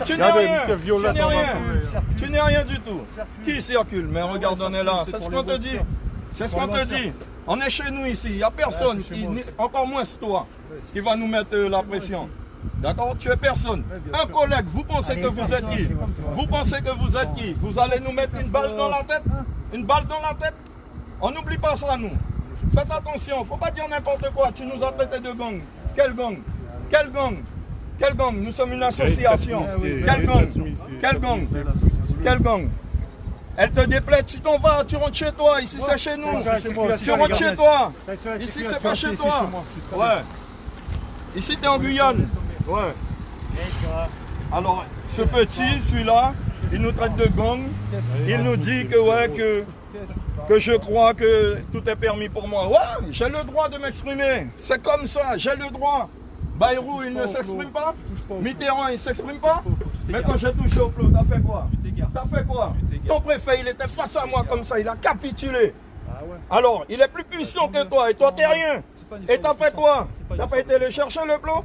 Tu n'es rien, tu n'es rien du tout. Qui circule? Mais regarde, on est là, c'est ce qu'on te dit. C'est ce qu'on te dit. On est chez nous ici, il n'y a personne, encore moins toi, qui va nous mettre la pression. D'accord? Tu es personne. Un collègue, vous pensez que vous êtes qui? Vous pensez que vous êtes qui? Vous allez nous mettre une balle dans la tête? Une balle dans la tête? On n'oublie pas ça, nous. Faites attention, il ne faut pas dire n'importe quoi. Tu nous as traité de gang. Quel gang? Quel gang? Quel gang? Nous sommes une association. Quel gang? Quel gang? Quel gang? Elle te déplaît, tu t'en vas, tu rentres chez toi. Ici, c'est chez nous. Tu rentres chez toi. Ici, c'est pas chez toi. Ouais. Ici, tu es en Guyane. Ouais. Alors, ce petit, celui-là, il nous traite de gang. Il nous dit que, ouais, que je crois que tout est permis pour moi. Ouais, j'ai le droit de m'exprimer. C'est comme ça, j'ai le droit. Bayrou, il ne s'exprime pas. Mitterrand, il ne s'exprime pas. Mais quand j'ai touché au plot, t'as fait quoi? T'as fait quoi? Ton préfet, il était face à moi comme ça, il a capitulé. Alors, il est plus puissant que toi, et toi, t'es rien. Et t'as fait quoi? T'as pas été le chercher, le plot?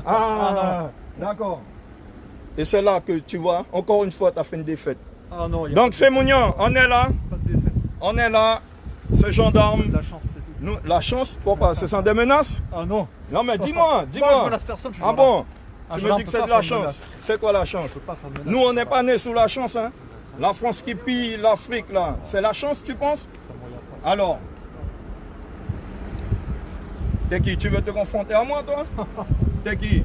Ah, d'accord. Et c'est là que tu vois, encore une fois, t'as fait une défaite. Donc, c'est Mounian, on est là. On est là, ce gendarme. La chance, c'est tout. Nous, la chance, pourquoi? Ce sont des menaces? Ah non. Non mais dis-moi, dis-moi. Moi, je menace personne, je suis ah bon? Ah, Tu me dis que c'est de la chance. C'est quoi la chance? Nous, on n'est pas nés sous la chance. Hein? La France qui pille l'Afrique, là, c'est la chance, tu penses? Alors, t'es qui? Tu veux te confronter à moi, toi? T'es qui?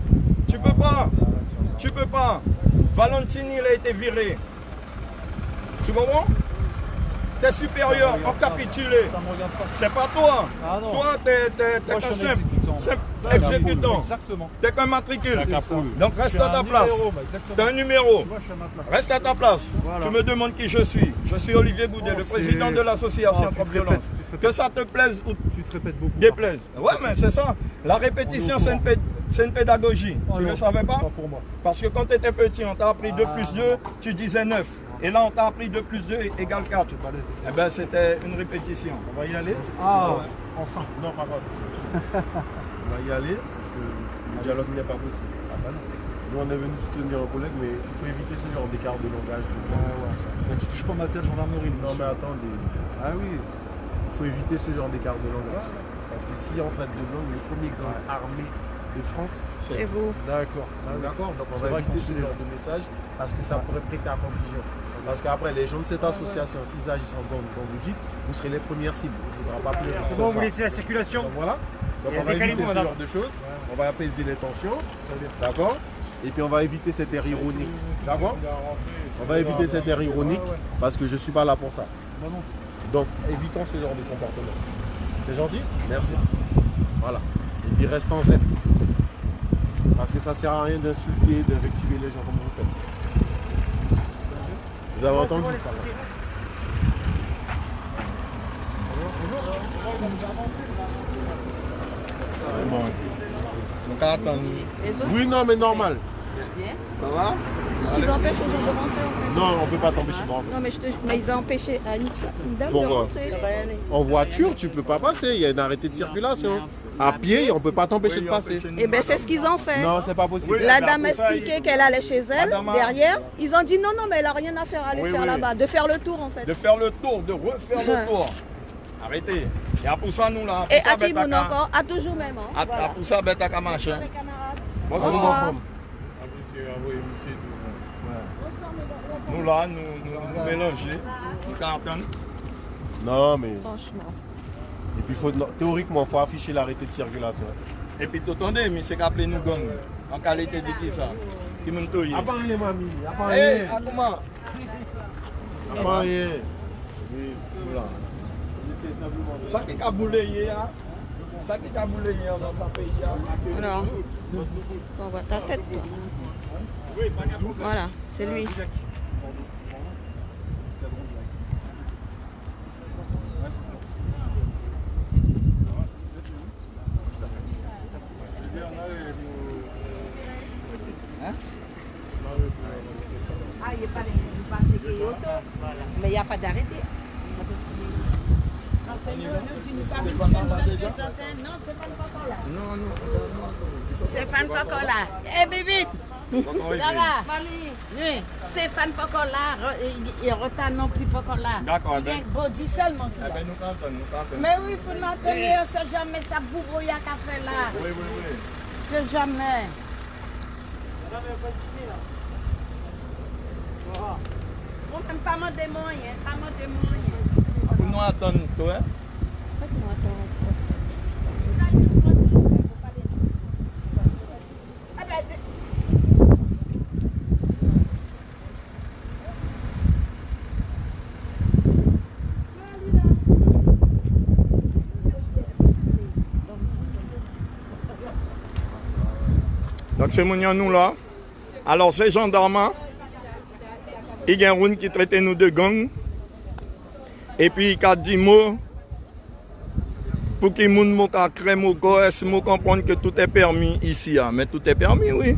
Tu peux pas. Tu peux pas. Valentini, il a été viré. Tu comprends? Tes supérieurs ont capitulé. C'est pas toi. Ah non. Toi, t'es qu'un simple exécutant. Exactement. T'es qu'un matricule. Donc reste à ta place. T'es un numéro. Reste à ta place. Voilà. Tu me demandes qui je suis. Je suis Olivier Goudet, le président de l'association Trop Violence. Que ça te plaise ou tu te répètes beaucoup. Déplaise. Ouais, mais c'est ça. La répétition, c'est une pédagogie. Tu ne le savais pas? Pas pour moi. Parce que quand tu étais petit, on t'a appris 2 plus 2, tu disais 9. Et là, on t'a appris 2 plus 2 égale 4. Eh bien, c'était une répétition. On va y aller? Ah, ouais. Enfin. Non, pas grave. On va y aller parce que le dialogue n'est pas possible. Ah bah non. Nous, on est venu soutenir un collègue, mais il faut éviter ce genre d'écart de langage. Tu touches pas ma tête, gendarmerie. Non, mais attendez. Ah oui. Il faut éviter ce genre d'écart de langage. Parce que si on traite de gang, le premier gang armé de France, c'est vous. D'accord. D'accord. Donc on va éviter ce genre de message parce que ça pourrait prêter à confusion. Parce qu'après, les gens de cette association, s'ils agissent en gang, comme vous dites, vous serez les premières cibles. Il ne faudra pas pleurer. C'est bon, vous laissez la circulation. Donc voilà. Donc on va éviter ce genre de choses. On va apaiser les tensions. D'accord. Et puis on va éviter cet air ironique. D'accord. On va éviter cet air ironique parce que je ne suis pas là pour ça. Donc évitons ce genre de comportement. C'est gentil? Merci. Voilà. Et puis restons zen. Parce que ça ne sert à rien d'insulter, d'invectiver les gens comme vous faites. Vous avez entendu ça? Bon. Donc attends. Oui, non, mais normal. Ça va? Parce qu'ils empêchent aux gens de rentrer en fait. Non, on ne peut pas t'empêcher de rentrer. Non, mais ils ont empêché à une dame de rentrer. En voiture, tu ne peux pas passer. Il y a une arrêté de circulation. À pied, on ne peut pas t'empêcher de passer. Eh bien, c'est ce qu'ils ont fait. Non, c'est pas possible. La dame expliquait qu'elle allait chez elle, derrière. Ils ont dit non, mais elle n'a rien à faire, aller faire là-bas. De faire le tour en fait. De faire le tour, de refaire le tour. Arrêtez. Et à pour ça, nous là. Et à Timoun encore, à toujours même. À pour ça, bête à Kamache. Bonsoir. Nous là, nous mélanger, nous cartons. Non, mais. Franchement. Et puis, théoriquement, il faut afficher l'arrêté de circulation. Et puis, attendez, mais c'est qu'appeler nous gang. En qualité de qui ça? Qui me touille? À part rien, mamie. À part rien. rien. À comment? À part rien. Oui, voilà. Ça qui a boulé hier, ça qui a boulé hier dans sa pays. Non. On voit ta tête. Voilà, c'est lui. Ah, il n'y a pas de mais il n'y a pas d'arrêté. Non, c'est pas là. C'est Fan Pacola. Eh, bébé! Ça va. Oui, Stéphane pas encore là, et Rotan non plus pas encore là. D'accord, Il y a Body seulement qui est là. Eh bien, nous cantons. Mais oui, il faut nous tenir, on ne sait jamais ça boubouille à café là. Oui. On ne sait jamais. On ne peut pas m'en démoyer, Pour nous attendre, toi. Donc c'est mon nous là. Alors ces gendarmes, il y a un round qui traite nous de gang. Et puis il a dit mots pour que les gens crème comprennent que tout est permis ici. Mais tout est permis, oui.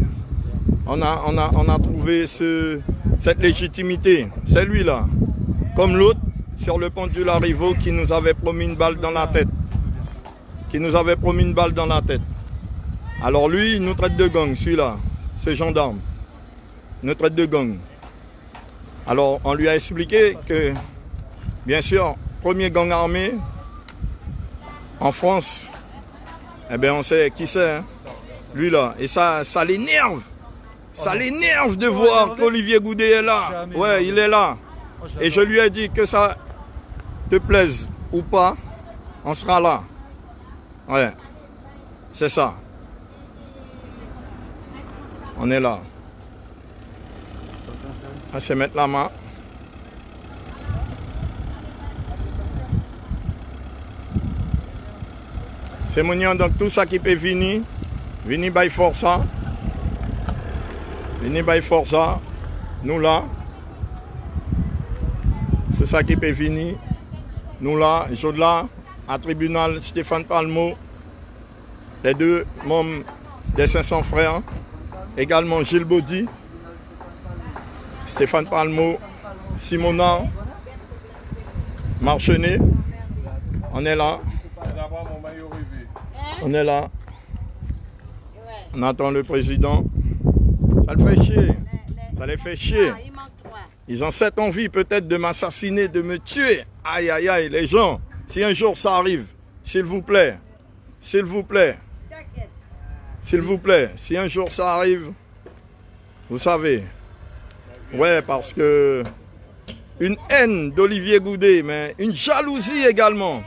On a trouvé cette légitimité. C'est lui là. Comme l'autre sur le pont du Larivo qui nous avait promis une balle dans la tête. Alors lui, il nous traite de gang, celui-là, ce gendarme. Il nous traite de gang. Alors on lui a expliqué que, bien sûr, premier gang armé en France, eh bien on sait qui c'est, hein? Lui là. Et ça l'énerve. Ça l'énerve de voir qu'Olivier Goudet est là. Ouais, il est là. Et je lui ai dit que ça te plaise ou pas, on sera là. Ouais, c'est ça. On est là. On se mettre la main. C'est mon donc tout ça qui peut venir by force. Venir by force. Nous là. Tout ça qui peut venir. Nous là, je là, à tribunal Stéphane Palmo. Les deux membres des 500 frères. Également Gilles Baudy, Stéphane Palmo, Simonard, Marchenet. On est là. On est là. On attend le président. Ça le fait chier. Ça les fait chier. Ils ont cette envie peut-être de m'assassiner, de me tuer. Aïe, aïe, aïe, les gens. Si un jour ça arrive, s'il vous plaît, s'il vous plaît. S'il vous plaît, si un jour ça arrive, vous savez, ouais, parce que une haine d'Olivier Goudet, mais une jalousie également,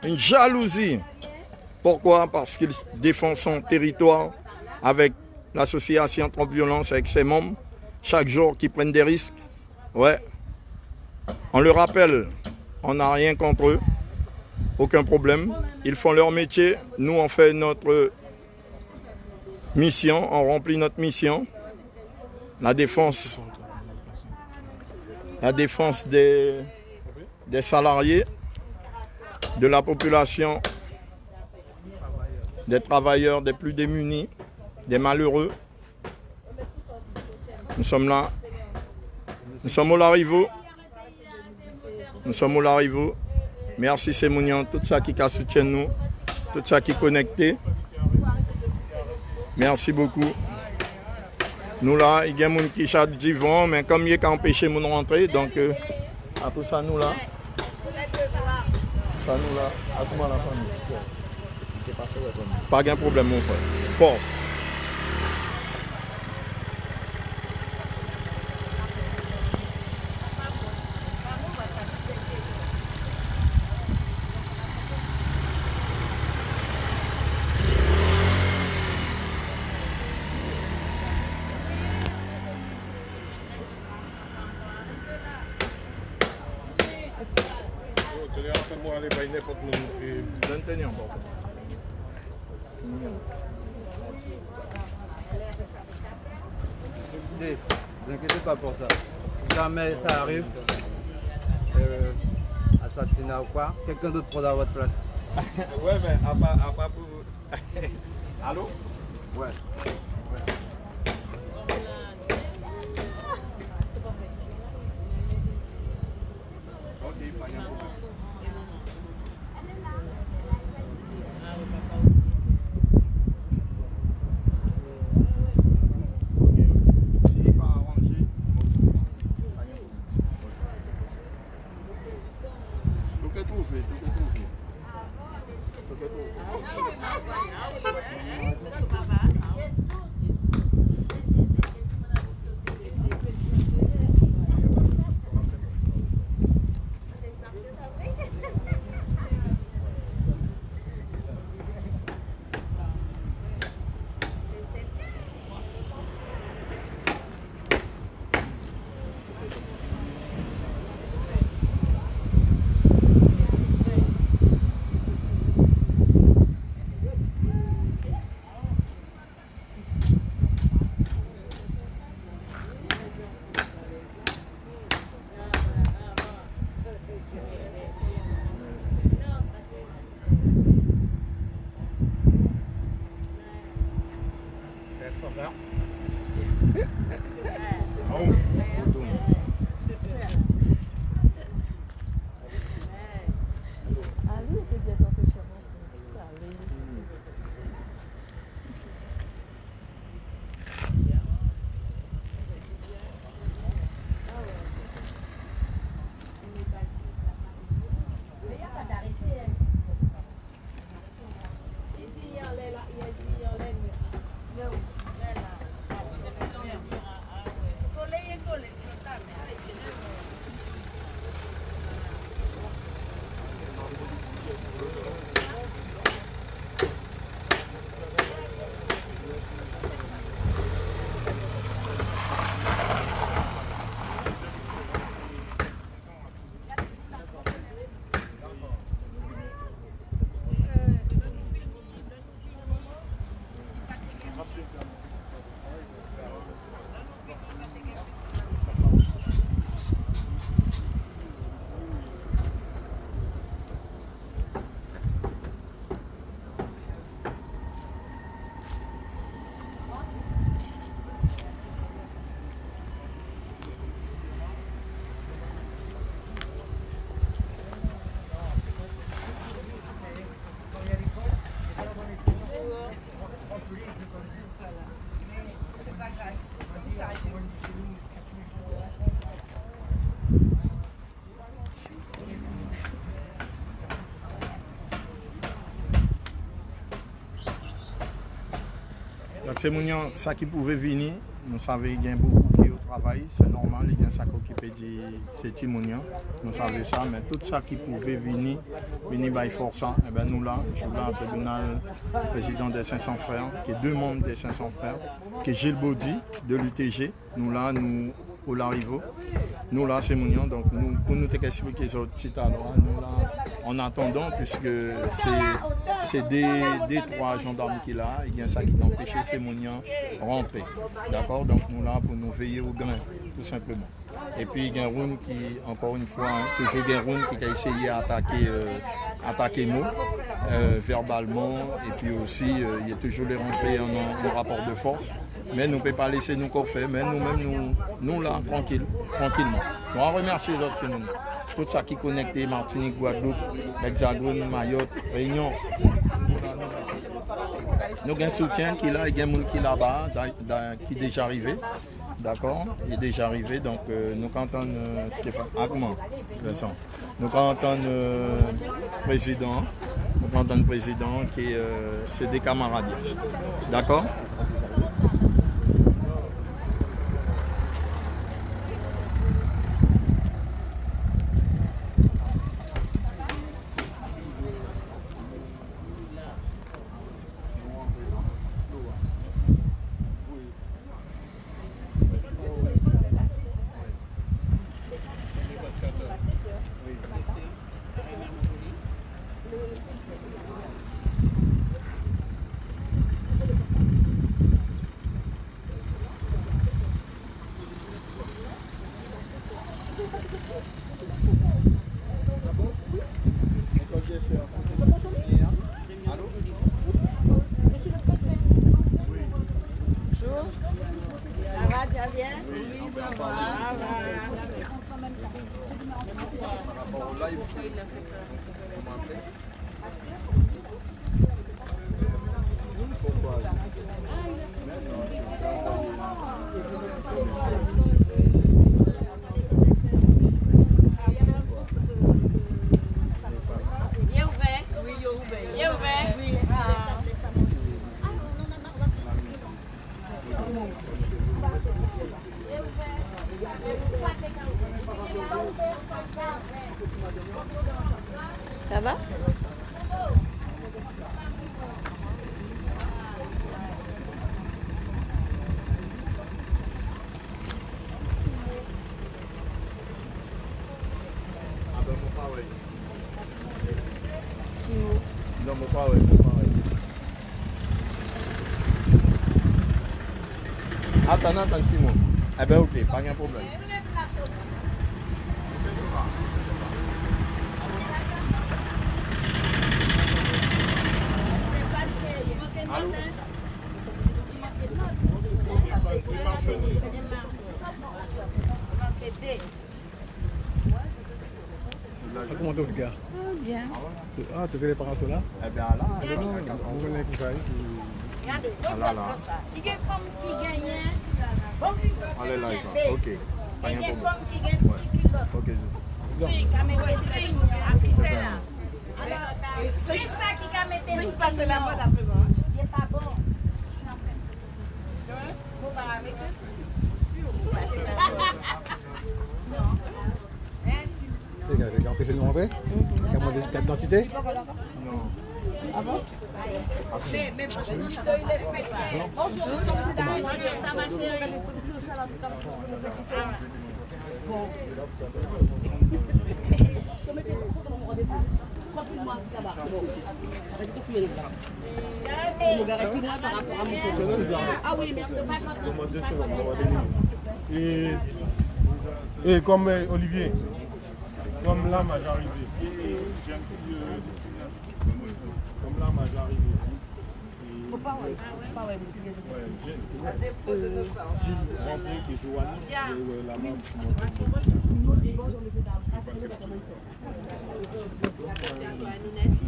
une jalousie. Pourquoi? Parce qu'il défend son territoire avec l'association Contre Violence, avec ses membres, chaque jour qui prennent des risques. Ouais, on le rappelle, on n'a rien contre eux, aucun problème. Ils font leur métier, nous on fait notre mission, on remplit notre mission, la défense des salariés, de la population, des travailleurs, des plus démunis, des malheureux. Nous sommes là, nous sommes au Larivo, Merci Sémounian, tout ça qui soutient nous, tout ça qui est connecté. Merci beaucoup. Nous là, il y a des gens qui chatent du vent, mais comme il y a empêché de rentrer, donc à tout ça nous là. Ça nous là, à tout le monde la famille. Pas de problème mon frère. Force. Ne vous inquiétez pas pour ça. Si jamais ça arrive, assassinat ou quoi, quelqu'un d'autre prendra votre place. Ouais, mais à part pour... Allô? Ouais. Donc c'est ça qui pouvait venir. Nous savons qu'il y a beaucoup qui au travail, c'est normal, il y a ça qui peut dire c'est Timounian. Nous savons ça, mais tout ça qui pouvait venir par force, et bien nous là, je suis là au tribunal président des 500 frères, qui est 2 membres des 500 frères, qui est Gilles Baudy de l'UTG. Nous là, nous au l'arrivée. Nous là, c'est Mounian, donc nous, pour nous expliquer ce petit alors, nous là, en attendant, puisque c'est des 3 gendarmes qui là, il y a ça qui empêché ces Mounian de rentrer. D'accord? Donc nous là pour nous veiller au grain, tout simplement. Et puis il y a Roun qui, encore une fois, toujours Roun qui a essayé d'attaquer nous verbalement, et puis aussi il y a toujours les rentrées en rapport de force. Mais nous ne pouvons pas laisser nous qu'on fait, mais nous-mêmes, nous là, tranquillement. Donc, on remercie les autres, tout ça qui est connecté, Martinique, Guadeloupe, l'Hexagone, Mayotte, Réunion. Nous avons un soutien qui est là, il y a un monde qui est là-bas, qui est déjà arrivé. D'accord, il est déjà arrivé, donc nous entendons Stéphane Agman, nous entendons le président, qui est c'est des camarades. D'accord? Ça va? Attends, Simon. Eh ben ok, pas de problème. Comment tu regardes? Bien. Ah, tu fais les parasols là? Eh bien là, On connaît qui ça. Regardez, Ah là là. il y a des femmes qui gagnent. allez là, ok. Pas Il de y a des problème. femmes qui gagnent 10 kilos. Ok, Oui, qui mettent des strings à pisser là. Alors, c'est ça qui a mis des strings. C'est la mode à présent. Il n'est pas bon. Vous parlez avec eux? Non. Les gars, ils ont empêché de nous rentrer? Il y a moins de carte d'identité? Mais franchement, ça doit être fait. Bonjour, ça va chérie. Ah oui, mais on ne peut pas Et comme Olivier, comme la majorité, comme la majorité.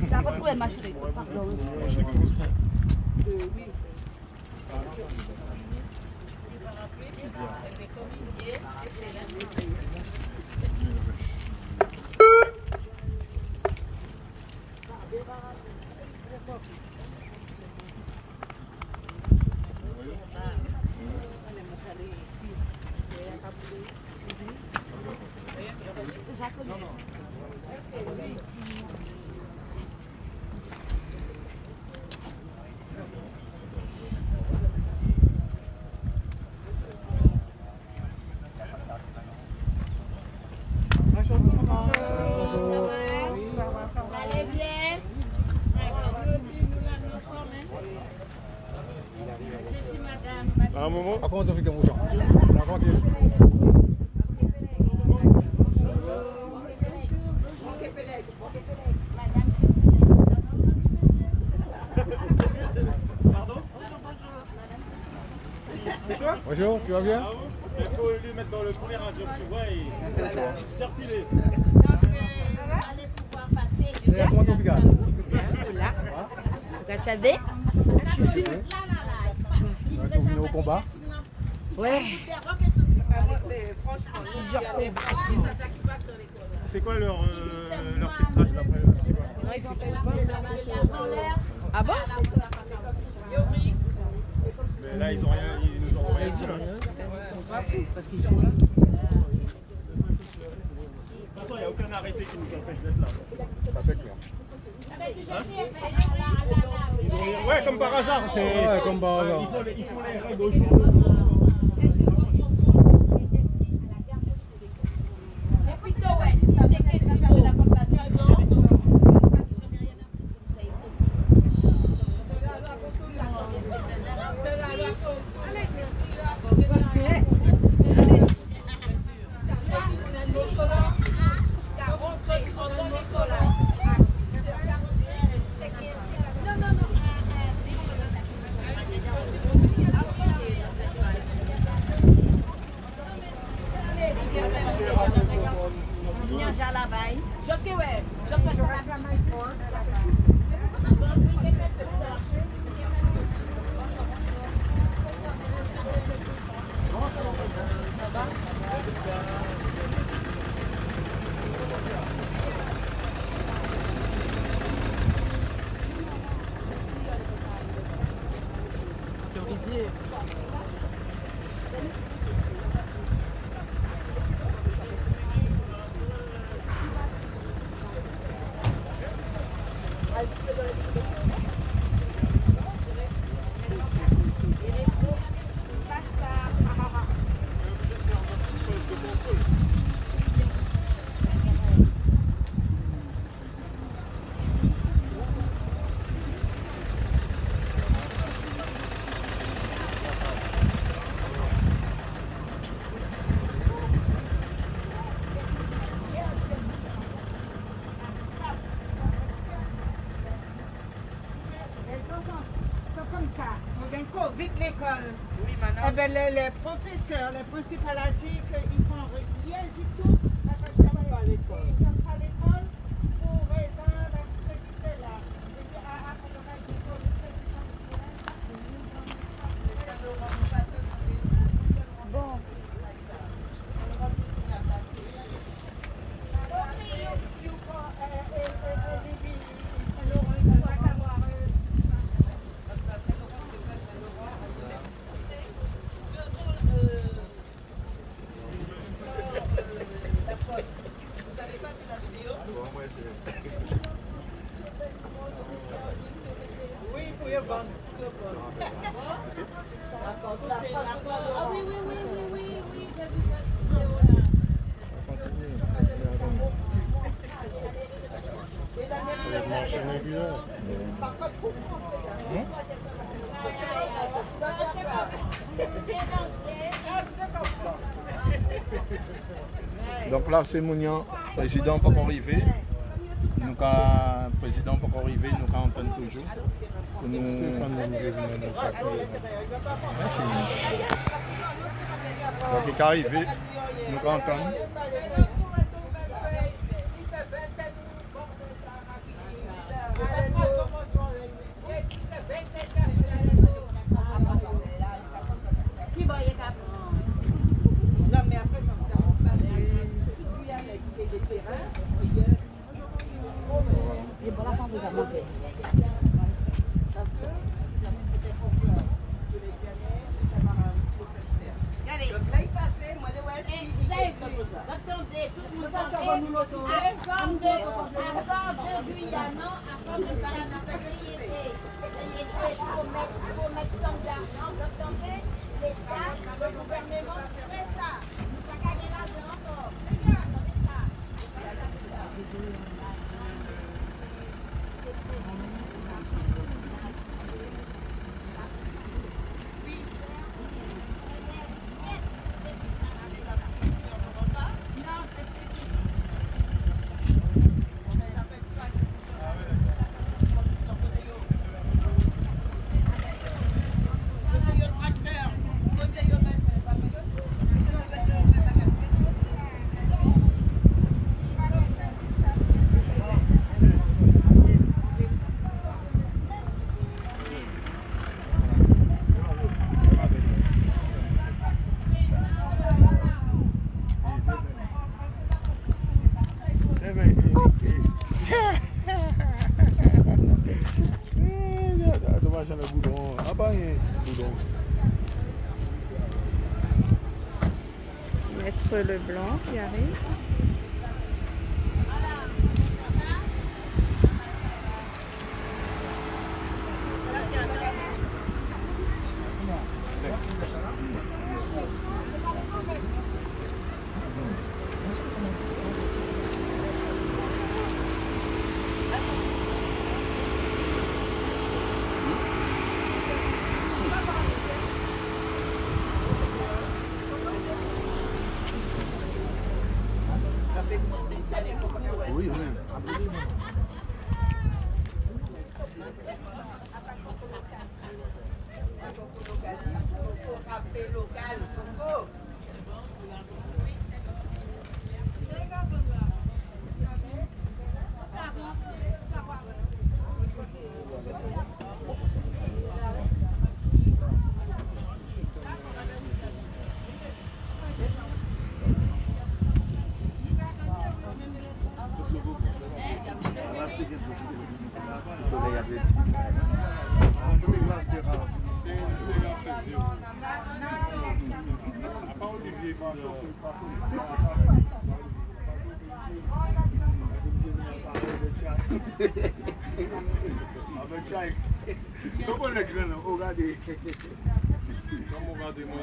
T'as pas trouvé ma chérie. Pardon. Allez bien. Je suis madame. À un moment, Ah, comment tu fais comme ça? Bonjour, tu vas bien? il faut lui mettre dans le premier avion, tu vois, et circuler. Donc, vous allez pouvoir passer. Comment tu regardes? Là. Regardez. Tu filmes là. Tu venais au combat? Ouais. C'est quoi leur filtrage d'après? C'est quoi? Non, il faut Ah bon? Mais là, ils ont rien, ils nous ont rien dit. Là. Parce qu'ils sont là. De toute façon, il n'y a aucun arrêté qui nous empêche d'être là. Ça fait clair. Ils ont rien. Ouais, comme par hasard. C'est... Ouais, comme par hasard. Il faut les règles au jour. l'école. Eh ben, les professeurs, les principaux ont dit qu'ils font rien du tout parce qu'ils ne sont pas à l'école. Ils ne sont pas à l'école pour raison de ce qui fait là. Bon. Donc là, c'est Mounian, président pas arrivé. Nous quand président pas arrivé, nous quand entend toujours. Nous merci. Donc il est arrivé, nous quand entend. Maître Leblanc qui arrive. Oui, oui. Comment les grains, regardez. Comment regardez moi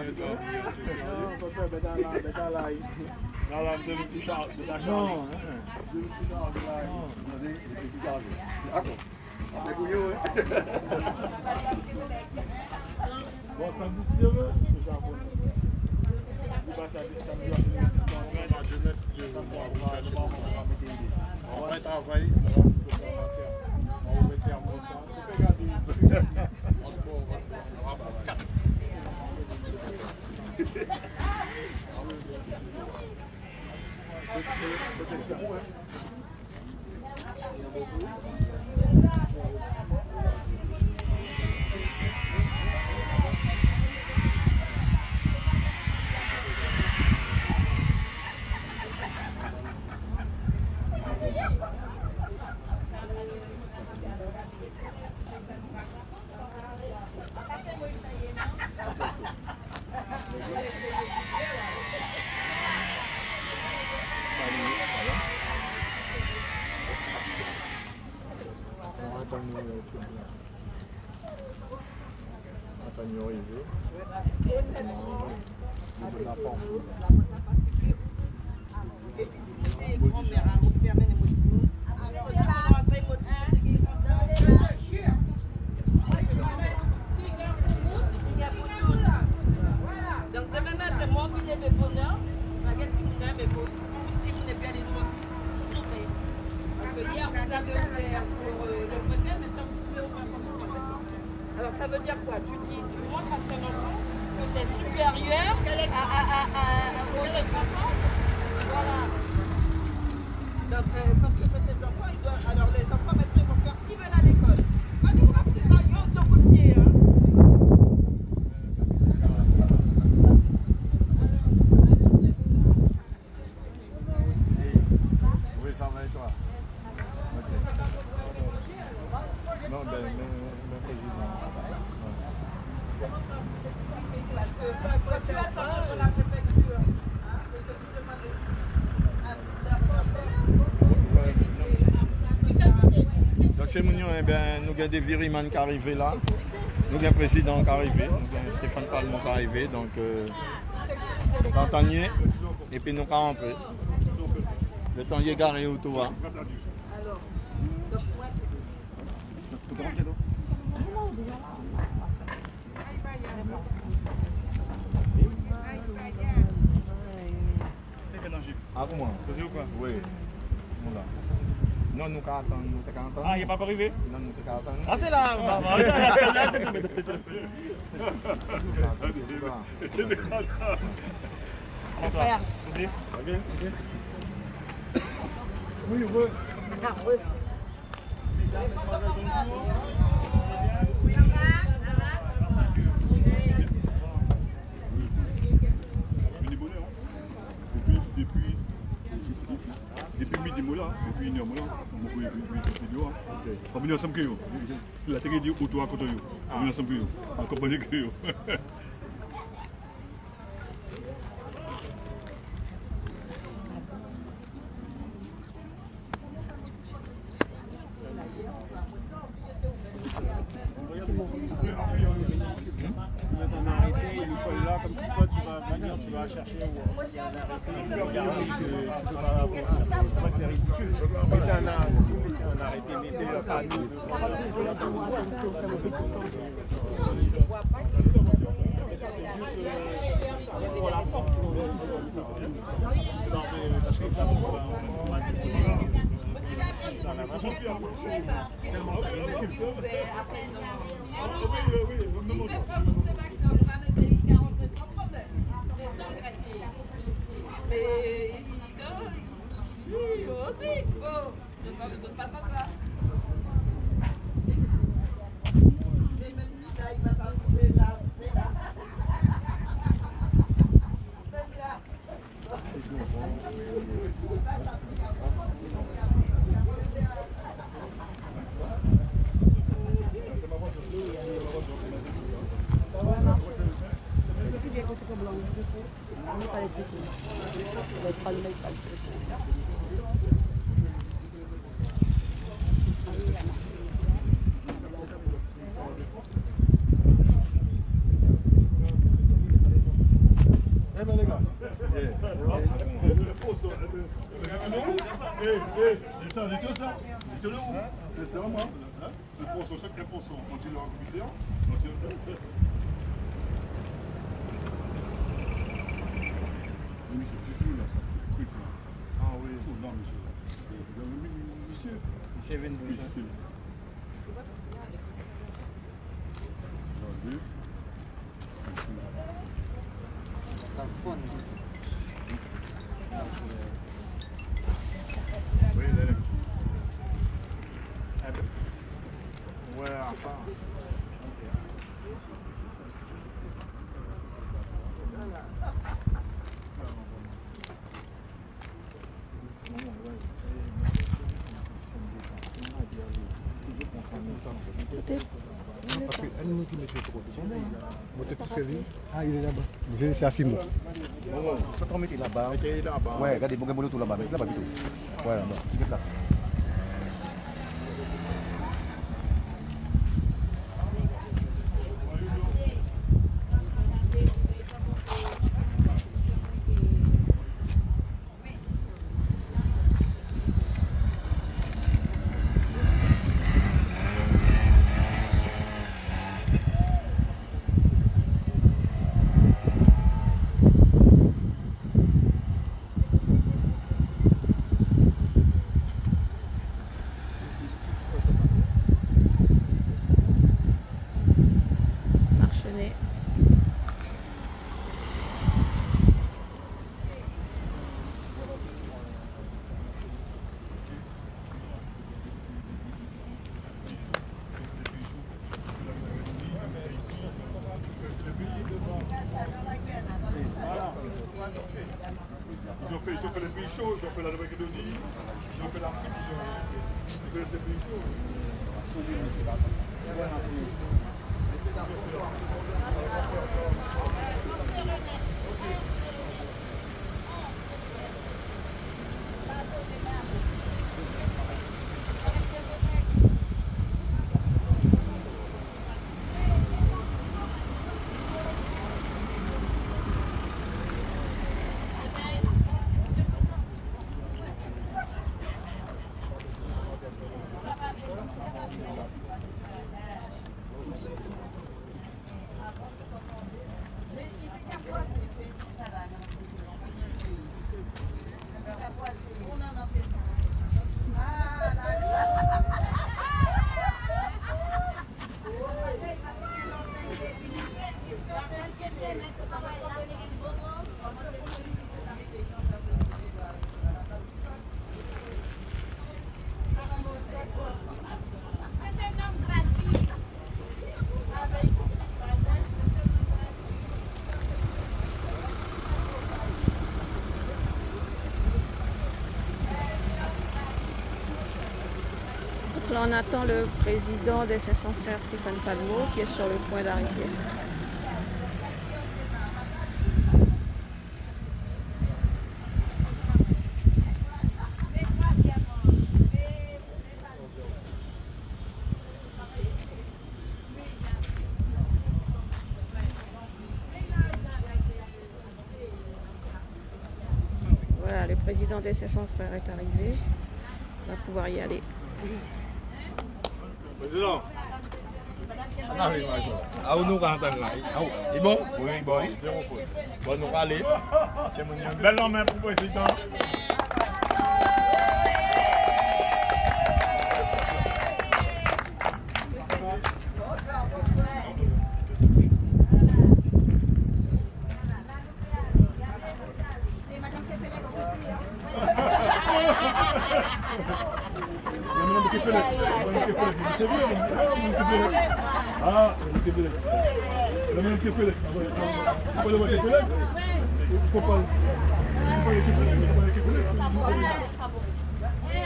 on va travailler. On va mettre en bon temps. Alors ça veut dire quoi? Tu montres à ton enfant que tu es supérieur aux autres enfants. Voilà. Donc, parce que c'est des enfants, ils doivent. Alors les enfants maintenant ils vont faire ce qu'ils veulent à l'école. Pas du tout, c'est ça, ils ont deux coups de pied. Oui, ça va et toi? Non, ben, le président. Parce que quand tu attends pour la préfecture, donc chez Mounion, eh bien, nous avons des virimans qui arrivent là. Nous avons un président qui arrive. Nous avons Stéphane Palmont qui arrive. Donc, Tantanier. Et puis nous allons rentrer. Le temps y est garé autour. Hein. Ah, comment? Ou quoi? Oui. Voilà. Non, nous attendons. Ah, il n'est pas encore arrivé? Non, nous attendons. Ah, c'est là! Frère. Oui, oui. Depuis midi, moi là, depuis une heure, moi là, on m'a vu vidéo. On va venir ensemble que yo. La télé dit autour à côté yo. On va venir ensemble que yo. En compagnie que yo. On a arrêté, il nous colle là, comme si toi tu vas venir, tu vas chercher où on a arrêté, il nous regarde que tu peux pas avoir. C'est ridicule. Mettez un arrêté, mettez pas nous. Pour la porte, parce que ça, on va dire. Ça n'a vraiment plus à tellement c'est ridicule. Parce que un qui met sur le côté. Monter tout seul. Ah, il est là-bas. C'est à Simon. Bon, ça t'en mettez là-bas. Ouais, regardez, bon, tout là-bas. Mettez là-bas, tout. Ouais, là-bas. Déplace. Ils ont fait les pays chauds, ils ont fait la Nouvelle-Calédonie, ils ont fait l'Afrique, ils ont fait les pays chauds. Là, on attend le président des 500 frères, Stéphane Padmo, qui est sur le point d'arriver. Voilà, le président des 500 frères est arrivé. On va pouvoir y aller. Président. Ah, nous rentrons là. C'est bon? Oui, bon. Bon, nous allons. C'est une belle main pour le président.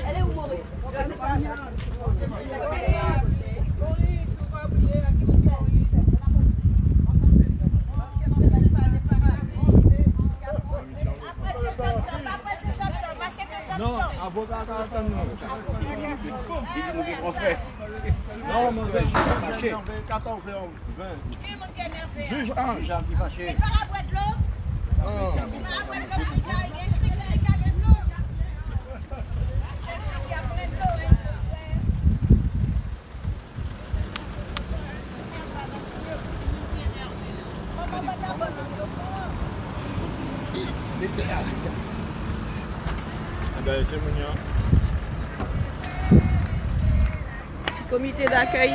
Elle est où, Maurice? Non, avocat, Non, mon Dieu, je suis fâché. 14 et 20. Juge Ange, j'ai fâché. C'est mignon. Comité d'accueil.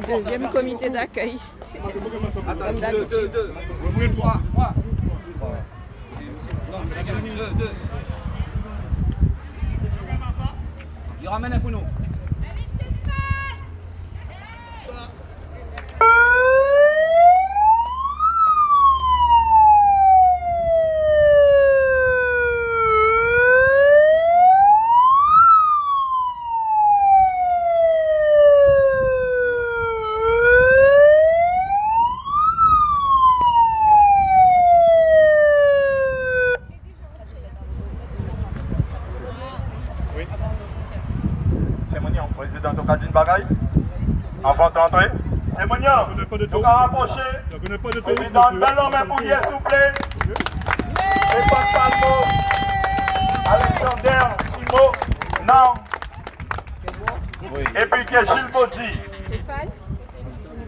Deuxième comité d'accueil. Comme d'habitude. Il ramène un coup, non. Président de Kadine Bagaille, avant d'entrer, c'est Mounian. Nous allons rapprocher. Président, belle main pour lui, s'il vous plaît. Stéphane Palmo, Alexander, Simo, non. Et puis Gilles Baudy. Stéphane,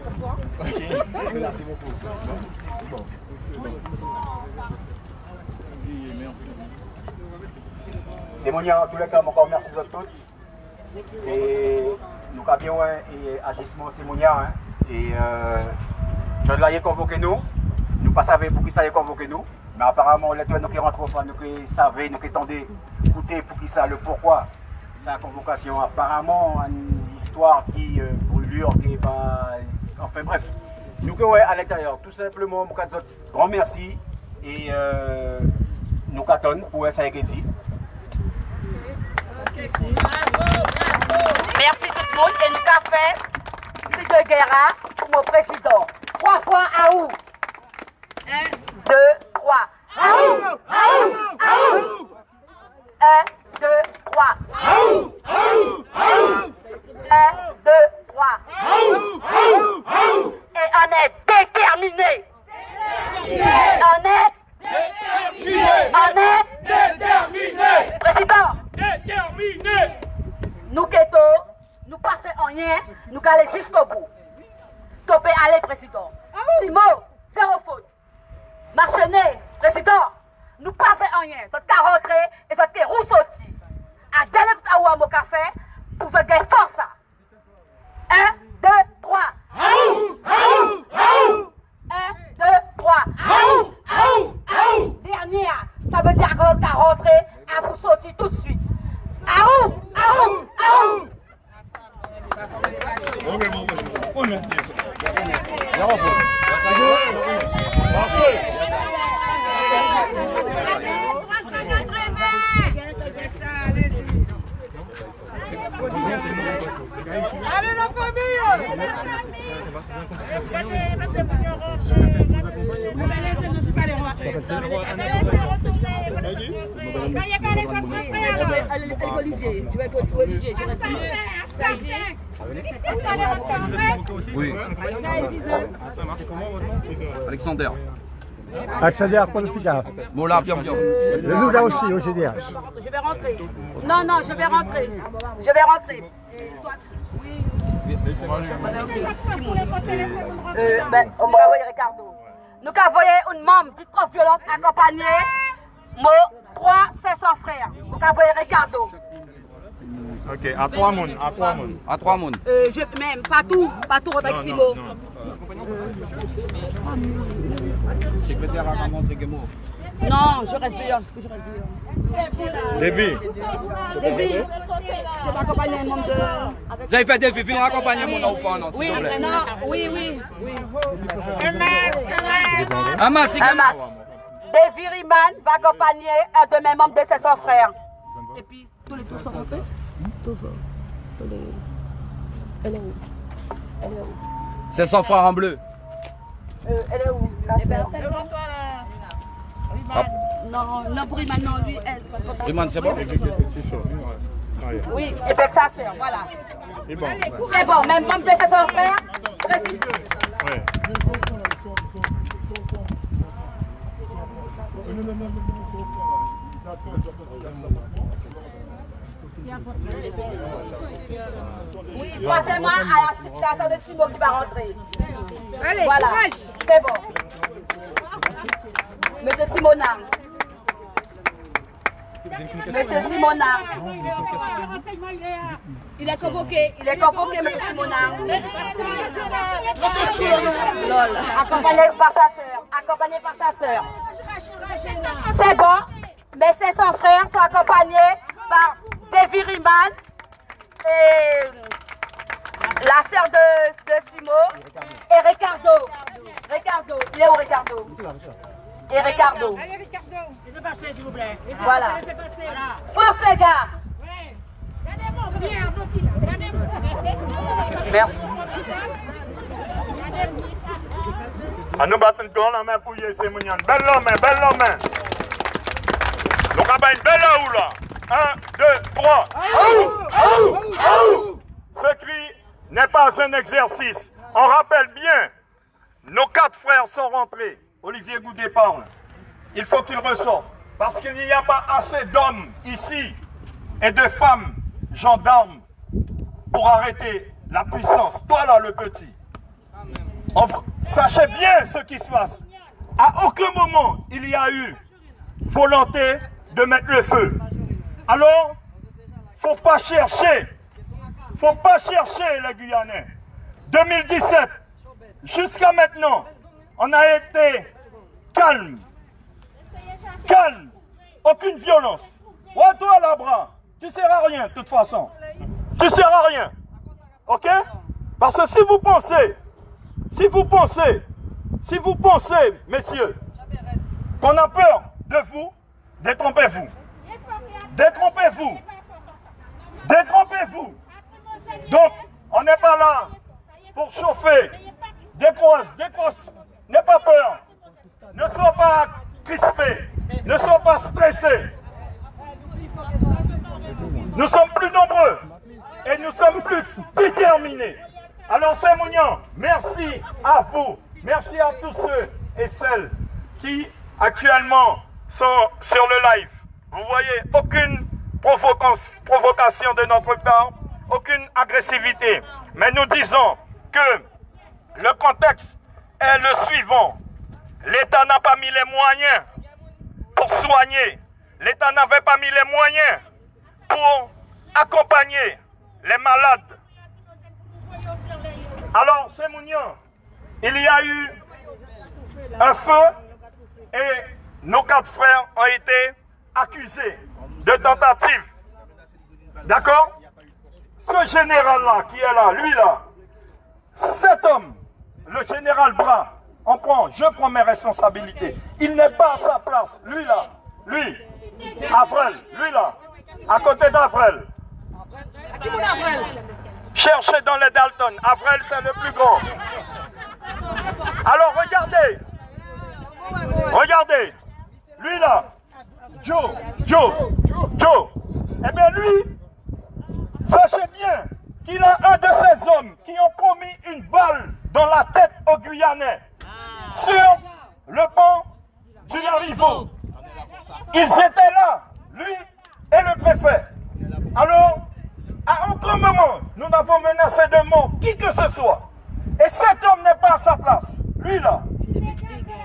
pour toi. Merci beaucoup. C'est Mounian, en tous les cas, encore merci à tous. Et nous avons un agissement Simonia et je l'ai convoqué nous pas savions pour qui ça a convoqué nous, mais apparemment les deux nous qui rentrent au fond, nous qui savaient, nous qui tendaient écouter pour qui ça, le pourquoi sa convocation. Apparemment une histoire qui brûlure, qui va, enfin bref, nous qui à l'intérieur, tout simplement, nous avons grand merci et nous attendons pour ça qui dit. Merci tout le monde et nous avons fait plus de guerre pour mon président. 3 fois à où 1, 2, 3. Aou! Aou! Aou! 1, 2, 3. Aou! Aou! Aou! 1, 2, 3. Aou! Aou! Aou! Et on est déterminé. On est déterminé. On est déterminé. Président. Déterminé. Nous keto, nous pas fait rien, nous allons jusqu'au bout. Topé aller président. Simo, zéro faute. Marchenet, président, nous pas fait rien. Vous êtes rentré et vous êtes roussorti. À dernier tout à mon café, pour vous gagner force. 1, 2, 3. Aou! Aou! Aou! 1, 2, 3. Aou! Aou! Aou! Dernière, ça veut dire que vous êtes rentré à vous sortir tout de suite. Aou! Aou! Aou! Allez la famille! Olivier, je vais avec Olivier, je reste Oui. Alexander. Alexander, point efficace. Mola, bien, bien. Le nous là aussi au GDH. Je vais rentrer. Non, non, je vais rentrer. Je vais rentrer. Toi, oui. On va envoyer Ricardo. Nous avons envoyé une membre de trop violence accompagnée. Moi, 3 500 frères. Nous avons envoyé Ricardo. Ok, à 3 mondes. À 3 mondes. Même, pas tout avec Simo. Secrétaire à maman de Guémo. Non, je reste dehors, ce que je reste dehors. David. David, je vais accompagner un membre de... Vous avez fait David, venez accompagner mon enfant, non, s'il Oui, vous plaît. non, oui. Un masque. David Riman va accompagner un de mes membres de ses 100 frères. Et puis, tous les tous sont rentrés. Elle est où? 700 francs en bleu. Elle est où? La sœur. Non, pour Riman, non, lui, elle. Riman, c'est bon? Oui, et puis sa sœur, voilà. C'est bon, même membre de ses 100 frères. Précis. Oui, passez-moi à la station de Simon qui va rentrer. Allez, voilà, courage. c'est bon. Monsieur Simonard. Monsieur Simonard. Il est convoqué, monsieur Simonard. Lol. Accompagné par sa sœur. C'est bon, mais ses 100 frères sont accompagnés par Davy Riemann et la sœur de Simo et Ricardo. Ricardo, il est où Ricardo? Et Ricardo. Allez, Ricardo. Laissez passer, s'il vous plaît. Voilà. Force les gars. Merci. À nous battre encore la main pour y Mounian. Belle main. Nous avons une belle là où là. 1, 2, 3. Ce cri n'est pas un exercice. On rappelle bien, nos 4 frères sont rentrés. Olivier Goudet parle. Il faut qu'il ressorte. Parce qu'il n'y a pas assez d'hommes ici et de femmes gendarmes pour arrêter la puissance. Toi là, le petit. Sachez bien ce qui se passe. À aucun moment, il y a eu volonté de mettre le feu. Alors, faut pas chercher les Guyanais. 2017, jusqu'à maintenant, on a été calme, aucune violence. Ouais, toi là-bas, tu ne sers à rien de toute façon. Tu ne sers à rien. Ok? Parce que si vous pensez, messieurs, qu'on a peur de vous, détrompez-vous. Donc, on n'est pas là pour chauffer. Décroise, n'aie pas peur. Ne sois pas crispé, ne sois pas stressé. Nous sommes plus nombreux et nous sommes plus déterminés. Alors, Saint-Mounian, merci à vous, merci à tous ceux et celles qui actuellement sont sur le live. Vous voyez aucune provocation de notre part, aucune agressivité. Mais nous disons que le contexte est le suivant. L'État n'a pas mis les moyens pour soigner. L'État n'avait pas mis les moyens pour accompagner les malades. Alors, Saint-Mounian, il y a eu un feu et nos 4 frères ont été accusés de tentative. D'accord? Ce général-là qui est là, lui là, cet homme, le général Bras, je prends mes responsabilités. Il n'est pas à sa place. Lui là, Avrel, lui là, à côté d'Avrel. Cherchez dans les Dalton. Avrel, c'est le plus grand. Alors regardez. Lui là, Joe. Eh bien lui, sachez bien qu'il a un de ces hommes qui ont promis une balle dans la tête aux Guyanais sur le pont du Larivot. Ils étaient là, lui et le préfet. Alors, à aucun moment, nous n'avons menacé de mort qui que ce soit. Et cet homme n'est pas à sa place. Lui là,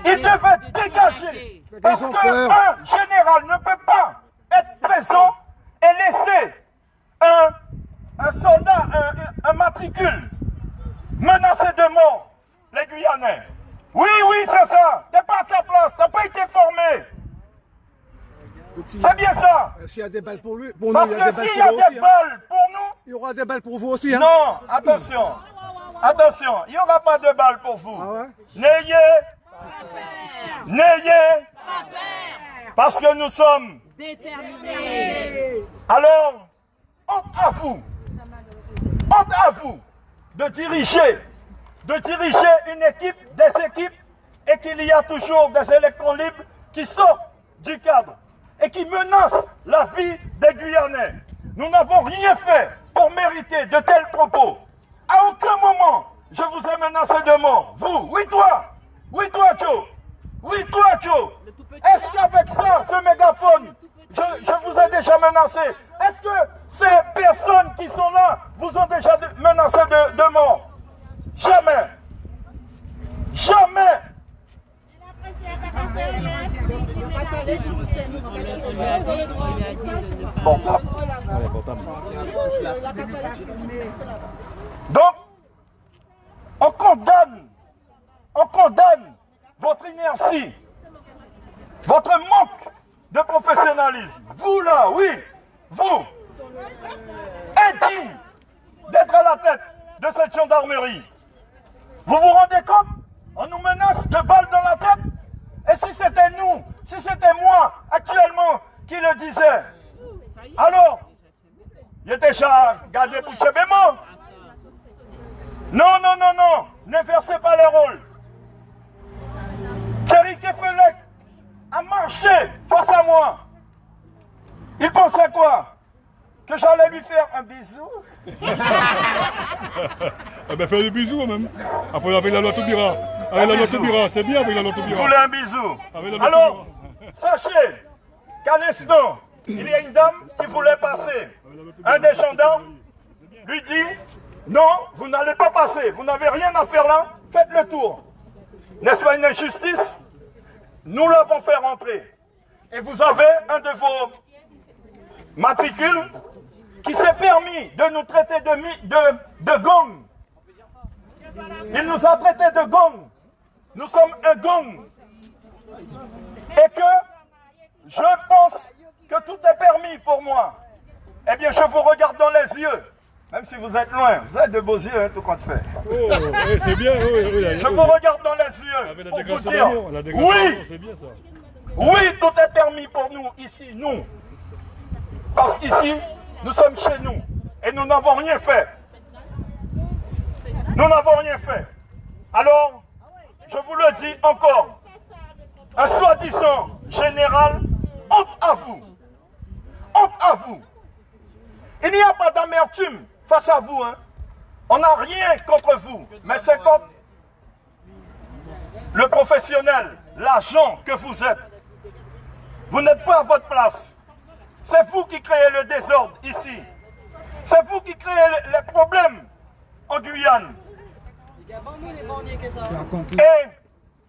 il devait dégager. Parce qu'un général ne peut pas être présent et laisser un soldat, un matricule, menacé de mort les Guyanais. Oui, c'est ça. T'es pas à ta place, t'as pas été formé. C'est bien ça. S'il y a des balles pour lui, parce que s'il y a des balles pour nous, il y aura des balles pour vous aussi. Hein. Non, attention, il n'y aura pas de balles pour vous. Ah ouais? N'ayez, parce que nous sommes déterminés. Alors, honte à vous de diriger une équipe, des équipes, et qu'il y a toujours des électrons libres qui sortent du cadre et qui menacent la vie des Guyanais. Nous n'avons rien fait pour mériter de tels propos. À aucun moment, je vous ai menacé de mort. Vous, oui toi, Joe. Est-ce qu'avec ça, ce mégaphone, je vous ai déjà menacé. Est-ce que ces personnes qui sont là vous ont déjà menacé de mort? Jamais. Jamais. Bon. Donc, on condamne votre inertie, votre manque de professionnalisme. Vous là, oui, vous, indigne d'être à la tête de cette gendarmerie. Vous vous rendez compte? On nous menace de balles dans la tête. Et si c'était nous, si c'était moi actuellement qui le disais, alors, il était déjà gardé pour Tchébémo. Non, non, non, non, n'inversez pas les rôles. Thierry Kefelec a marché face à moi. Il pensait quoi? Que j'allais lui faire un bisou? Eh ben, fais des bisous même. Après, avec la loi Toubira. Avec la loi Toubira, c'est bien avec la loi Toubira. Vous voulez un bisou? Alors, sachez qu'à l'instant, il y a une dame qui voulait passer. Un des gendarmes lui dit, non, vous n'allez pas passer, vous n'avez rien à faire là, faites le tour. N'est-ce pas une injustice? Nous l'avons fait rentrer. Et vous avez un de vos matricules qui s'est permis de nous traiter de gang. Il nous a traité de gang. Nous sommes un gang. Et que je pense que tout est permis pour moi. Eh bien, je vous regarde dans les yeux. Même si vous êtes loin, vous avez de beaux yeux, hein, tout compte fait. Oh, oui, c'est bien, oui. Je vous regarde dans les yeux pour vous dire, oui, oui, tout est permis pour nous, ici, nous. Parce qu'ici, nous sommes chez nous. Et nous n'avons rien fait. Nous n'avons rien fait. Alors, je vous le dis encore, un soi-disant général, honte à vous. Honte à vous. Il n'y a pas d'amertume face à vous. Hein. On n'a rien contre vous. Mais c'est comme le professionnel, l'agent que vous êtes. Vous n'êtes pas à votre place. C'est vous qui créez le désordre ici. C'est vous qui créez les problèmes en Guyane. Et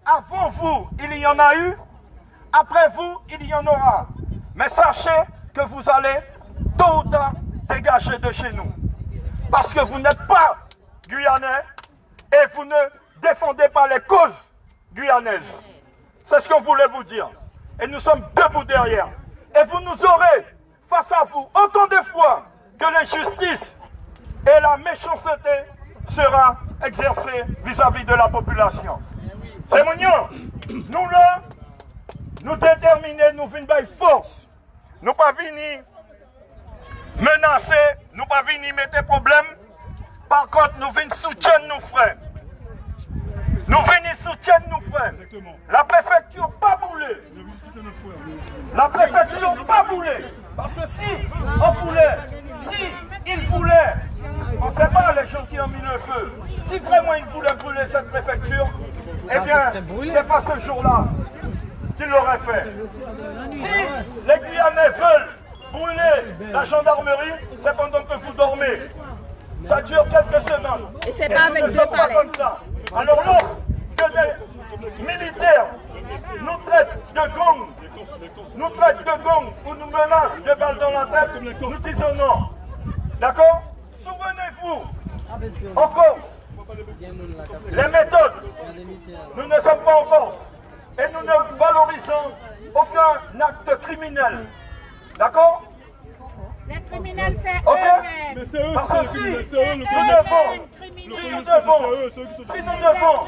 avant vous, il y en a eu. Après vous, il y en aura. Mais sachez que vous allez tôt ou tard dégager de chez nous. Parce que vous n'êtes pas guyanais et vous ne défendez pas les causes guyanaises. C'est ce qu'on voulait vous dire. Et nous sommes debout derrière. Et vous nous aurez face à vous autant de fois que l'injustice et la méchanceté sera exercée vis-à-vis de la population. C'est mignon. Nous là, nous déterminés, nous venons by force. Nous pas venir menacer, nous pas venir mettre problème. Par contre, nous venons soutenir nos frères. Nous venons soutenir nos frères. La préfecture pas boulée. La préfecture pas boulée. Parce que si on voulait, on ne sait pas les gens qui ont mis le feu. Si vraiment ils voulaient brûler cette préfecture, eh bien, c'est pas ce jour-là qu'ils l'auraient fait. Si les Guyanais veulent brûler la gendarmerie, c'est pendant que vous dormez. Ça dure quelques semaines. Et c'est pas avec deux palais. Comme ça. Alors lorsque des militaires nous traitent de gang, ou nous menacent de balles dans la tête, nous disons non. D'accord? Souvenez-vous, en Corse, les méthodes, nous ne sommes pas en Corse et nous ne valorisons aucun acte criminel. D'accord? Les criminels, c'est ok? Mais c'est eux, parce que si nous devons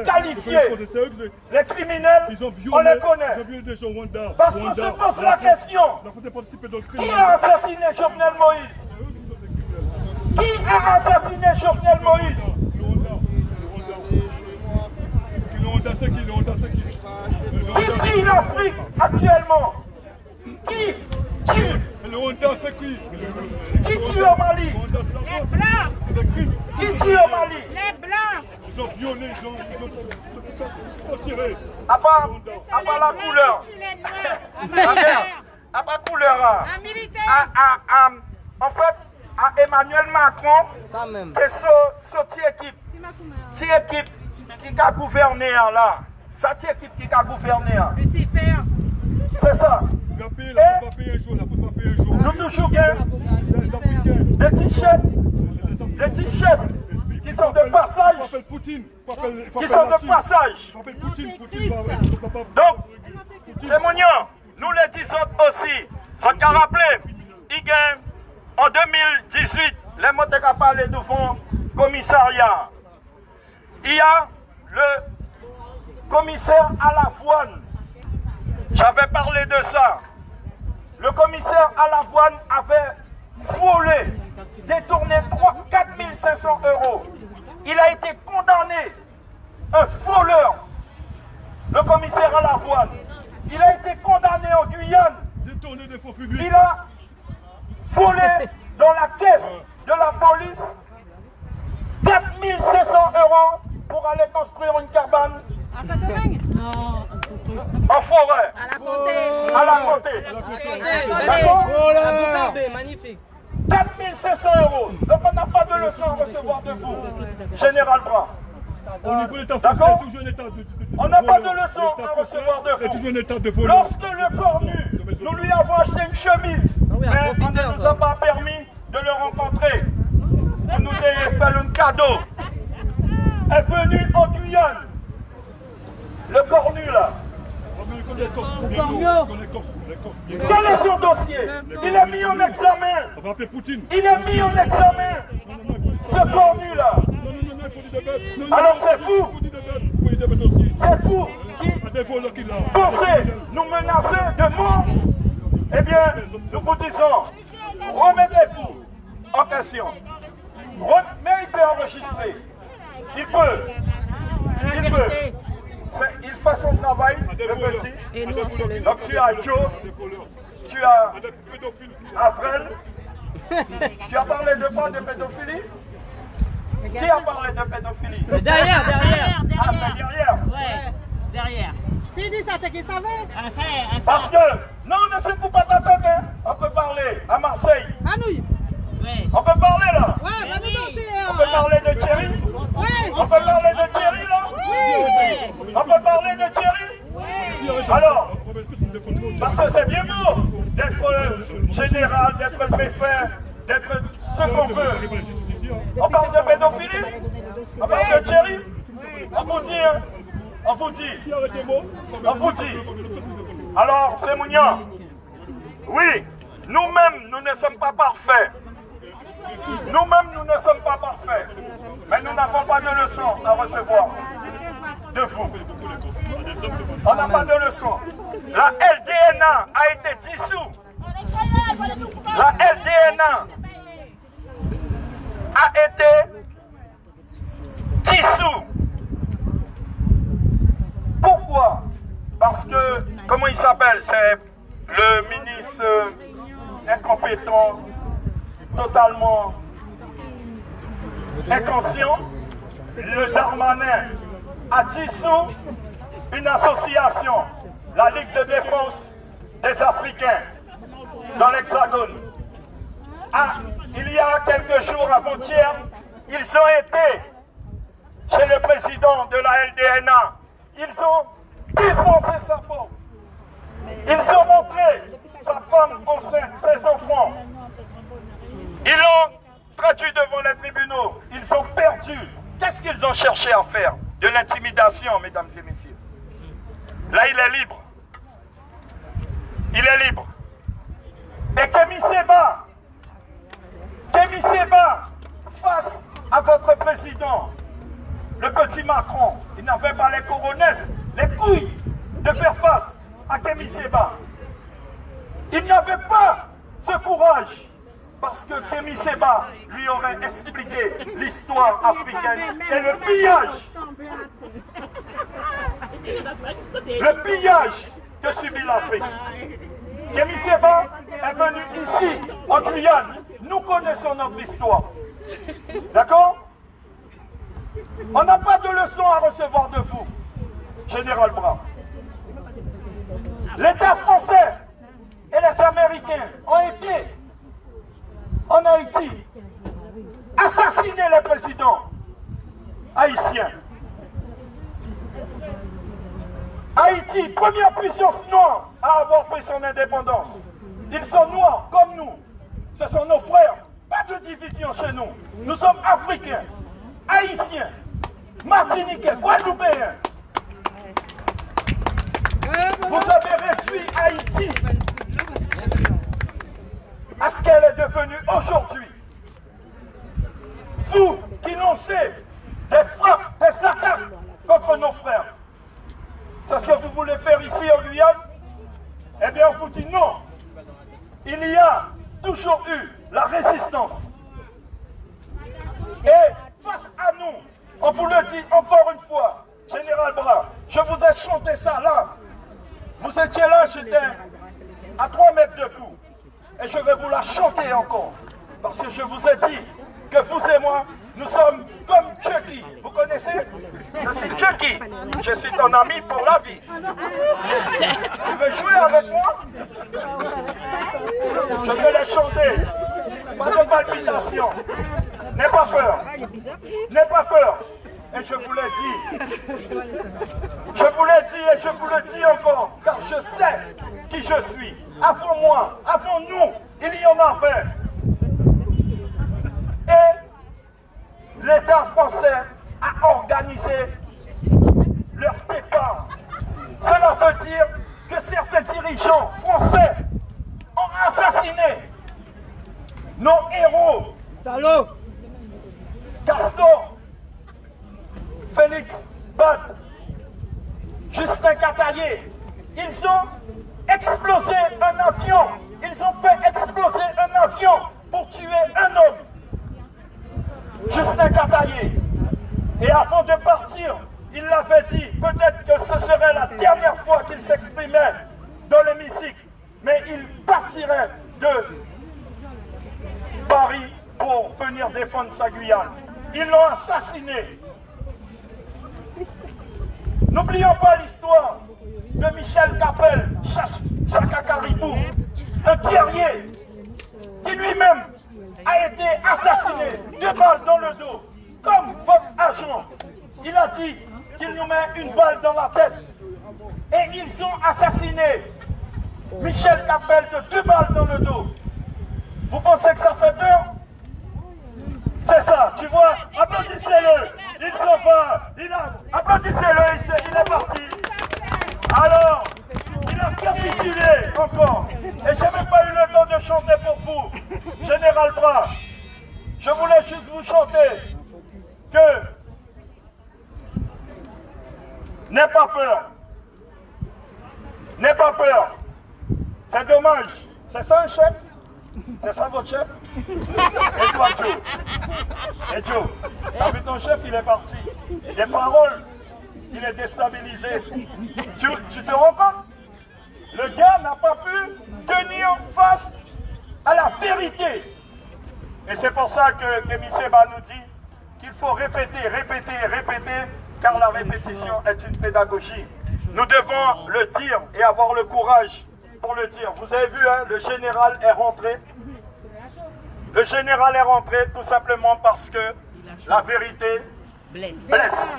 qualifier les criminels, on les connaît. Parce qu'on se pose la question, qui a assassiné Jovenel Moïse? Qui a assassiné Jovenel Moïse? Qui brille l'Afrique actuellement? Qui tue? Qui tue au Mali? Les Blancs. Qui tue au Mali? Les Blancs. Ils ont violé, ils ont tiré. À part la couleur. À ma couleur. Un militaire. En fait, à Emmanuel Macron, c'est cette équipe qui a gouverné là. Cette équipe qui a gouverné. Lucifer. C'est ça. Nous toujours des petits chefs qui sont de passage. Qui sont de passage. Donc, c'est mignon. Nous les disons aussi. Ça qu'a rappelé, en 2018, les mots de parlé devant le commissariat. Il y a le commissaire à l'avoine. J'avais parlé de ça. Le commissaire à l'avoine avait volé, détourné 4 500 €. Il a été condamné, un voleur, le commissaire à l'avoine. Il a été condamné en Guyane. Il a volé dans la caisse de la police 4 500 € pour aller construire une cabane en forêt. À la Comté. À la Comté. D'accord? Oh là, magnifique. 4 500 €. Donc on n'a pas de leçon à recevoir de vous, Général Bras. D'accord? On n'a pas de leçon à recevoir de vous. Lorsque le cornu, nous lui avons acheté une chemise, mais on ne nous a pas permis de le rencontrer. On nous a fait un cadeau. Est venu en Guyane. Le cornu là. Quel est son dossier? Il est mis en examen. Il est mis en examen. Ce cornu là. Alors c'est vous. C'est vous qui pensez nous menacer de mort. Eh bien, nous vous disons, remettez-vous en question. Mais il peut enregistrer. Il peut. Il fait son travail, le petit. Donc tu as Joe, tu as Avril. Tu as parlé de quoi, de pédophilie? Qui a parlé de pédophilie? Derrière. Ah, c'est derrière? Ouais, derrière. S'il dit ça, c'est qu'il savait. Parce que, non, ne se fout pas ta tête, hein. On peut parler à Marseille. À nous. Ouais. On peut parler là. Ouais, va nous danser. On peut parler de Thierry. Ouais. On peut parler de Thierry là. Oui. On peut parler de Thierry. Oui. Alors, parce que c'est bien beau d'être général, d'être le préfet, d'être ce qu'on veut. On parle de pédophilie. On parle de Thierry. On vous dit, hein. On vous dit. Alors, c'est mignon. Oui, nous-mêmes, nous ne sommes pas parfaits. Nous-mêmes, nous ne sommes pas parfaits. Mais nous n'avons pas de leçon à recevoir de vous. On n'a pas de leçon. La LDNA a été dissous. La LDNA a été dissous. Pourquoi? Parce que, comment il s'appelle? C'est le ministre incompétent, totalement inconscient. Le Darmanin a dissous une association, la Ligue de défense des Africains, dans l'Hexagone. Il y a quelques jours avant-hier, ils ont été chez le président de la LDNA. Ils ont défoncé sa porte. Ils ont montré sa femme enceinte, ses enfants. Ils l'ont traduit devant les tribunaux. Ils ont perdu. Qu'est-ce qu'ils ont cherché à faire? De l'intimidation, mesdames et messieurs. Là, il est libre. Il est libre. Et Kémy Séba, face à votre président, le petit Macron, il n'avait pas les coronesses, les couilles de faire face à Kémy Séba. Il n'avait pas ce courage, parce que Kémy Séba lui aurait expliqué l'histoire africaine et le pillage que subit l'Afrique. Kémy Séba est venu ici, en Guyane. Nous connaissons notre histoire. D'accord? On n'a pas de leçon à recevoir de vous, Général Bras. L'État français et les Américains ont été en Haïti assassiner les présidents haïtiens. Haïti, première puissance noire à avoir pris son indépendance. Ils sont noirs comme nous. Ce sont nos frères. Pas de division chez nous. Nous sommes africains, haïtiens, martiniquais, guadeloupéens. Vous avez réduit Haïti à ce qu'elle est devenue aujourd'hui. Vous qui lancez des frappes, des attaques contre nos frères. C'est ce que vous voulez faire ici en Guyane? Eh bien, on vous dit non. Il y a toujours eu la résistance. Et face à nous, on vous le dit encore une fois, Général Bras, je vous ai chanté ça là. Vous étiez là, j'étais à 3 mètres de vous. Et je vais vous la chanter encore. Parce que je vous ai dit que vous et moi, nous sommes comme Chucky. Vous connaissez? Je suis Chucky. Je suis ton ami pour la vie. Tu veux jouer avec moi? Je vais la chanter. Pas de palpitation. N'aie pas peur. N'aie pas peur. Et je vous l'ai dit. Je vous l'ai dit et je vous le dis encore. Car je sais qui je suis. Avant moi, avant nous, il y en avait. Et l'État français a organisé leur départ. Cela veut dire que certains dirigeants français ont assassiné nos héros. Castor, Félix Bad, Justin Cataillé. Ils ont explosé un avion. Ils ont fait exploser un avion pour tuer un homme. Justin Cataillé. Et avant de partir, il l'avait dit, peut-être que ce serait la dernière fois qu'il s'exprimait dans l'hémicycle, mais il partirait de Paris pour venir défendre sa Guyane. Ils l'ont assassiné. N'oublions pas l'histoire de Michel Capel, Chaka Caribou, un guerrier qui lui-même a été assassiné, 2 balles dans le dos, comme votre agent. Il a dit qu'il nous met une balle dans la tête. Et ils ont assassiné Michel Capel de 2 balles dans le dos. Vous pensez que ça fait peur? C'est ça, tu vois, applaudissez-le, il s'en va, applaudissez-le, il est parti. Alors, il a capitulé encore, et je n'ai même pas eu le temps de chanter pour vous, Général Bras. Je voulais juste vous chanter que n'aie pas peur, n'aie pas peur, c'est dommage, c'est ça un chef? C'est ça votre chef? Et toi Joe? Et Joe, t'as vu ton chef, il est parti. Les paroles, il est déstabilisé. Tu te rends compte? Le gars n'a pas pu tenir face à la vérité. Et c'est pour ça que Kémy Séba nous dit qu'il faut répéter, répéter, répéter, car la répétition est une pédagogie. Nous devons le dire et avoir le courage pour le dire. Vous avez vu, hein, le général est rentré. Le général est rentré tout simplement parce que la vérité blesse.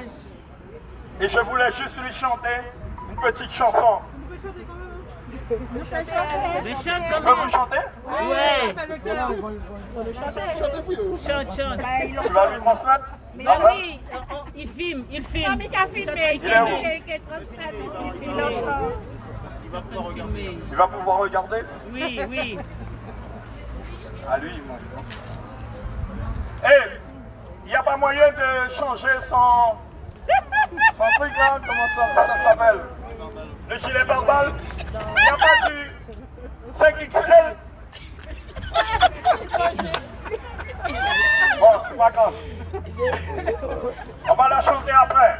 Et je voulais juste lui chanter une petite chanson. Mais chante Tu peux vous chanter? Ouais. Chante. Tu vas lui transmettre? Mais oui, il filme. Non, mais il a filmé. Il est où? Il va pouvoir regarder. Il va pouvoir regarder? Oui. À lui, moi. Eh, il n'y a pas moyen de changer son truc là, comment ça s'appelle? Le gilet pare-balles? Il n'y a pas du 5XL? Bon, c'est pas grave. On va la chanter après.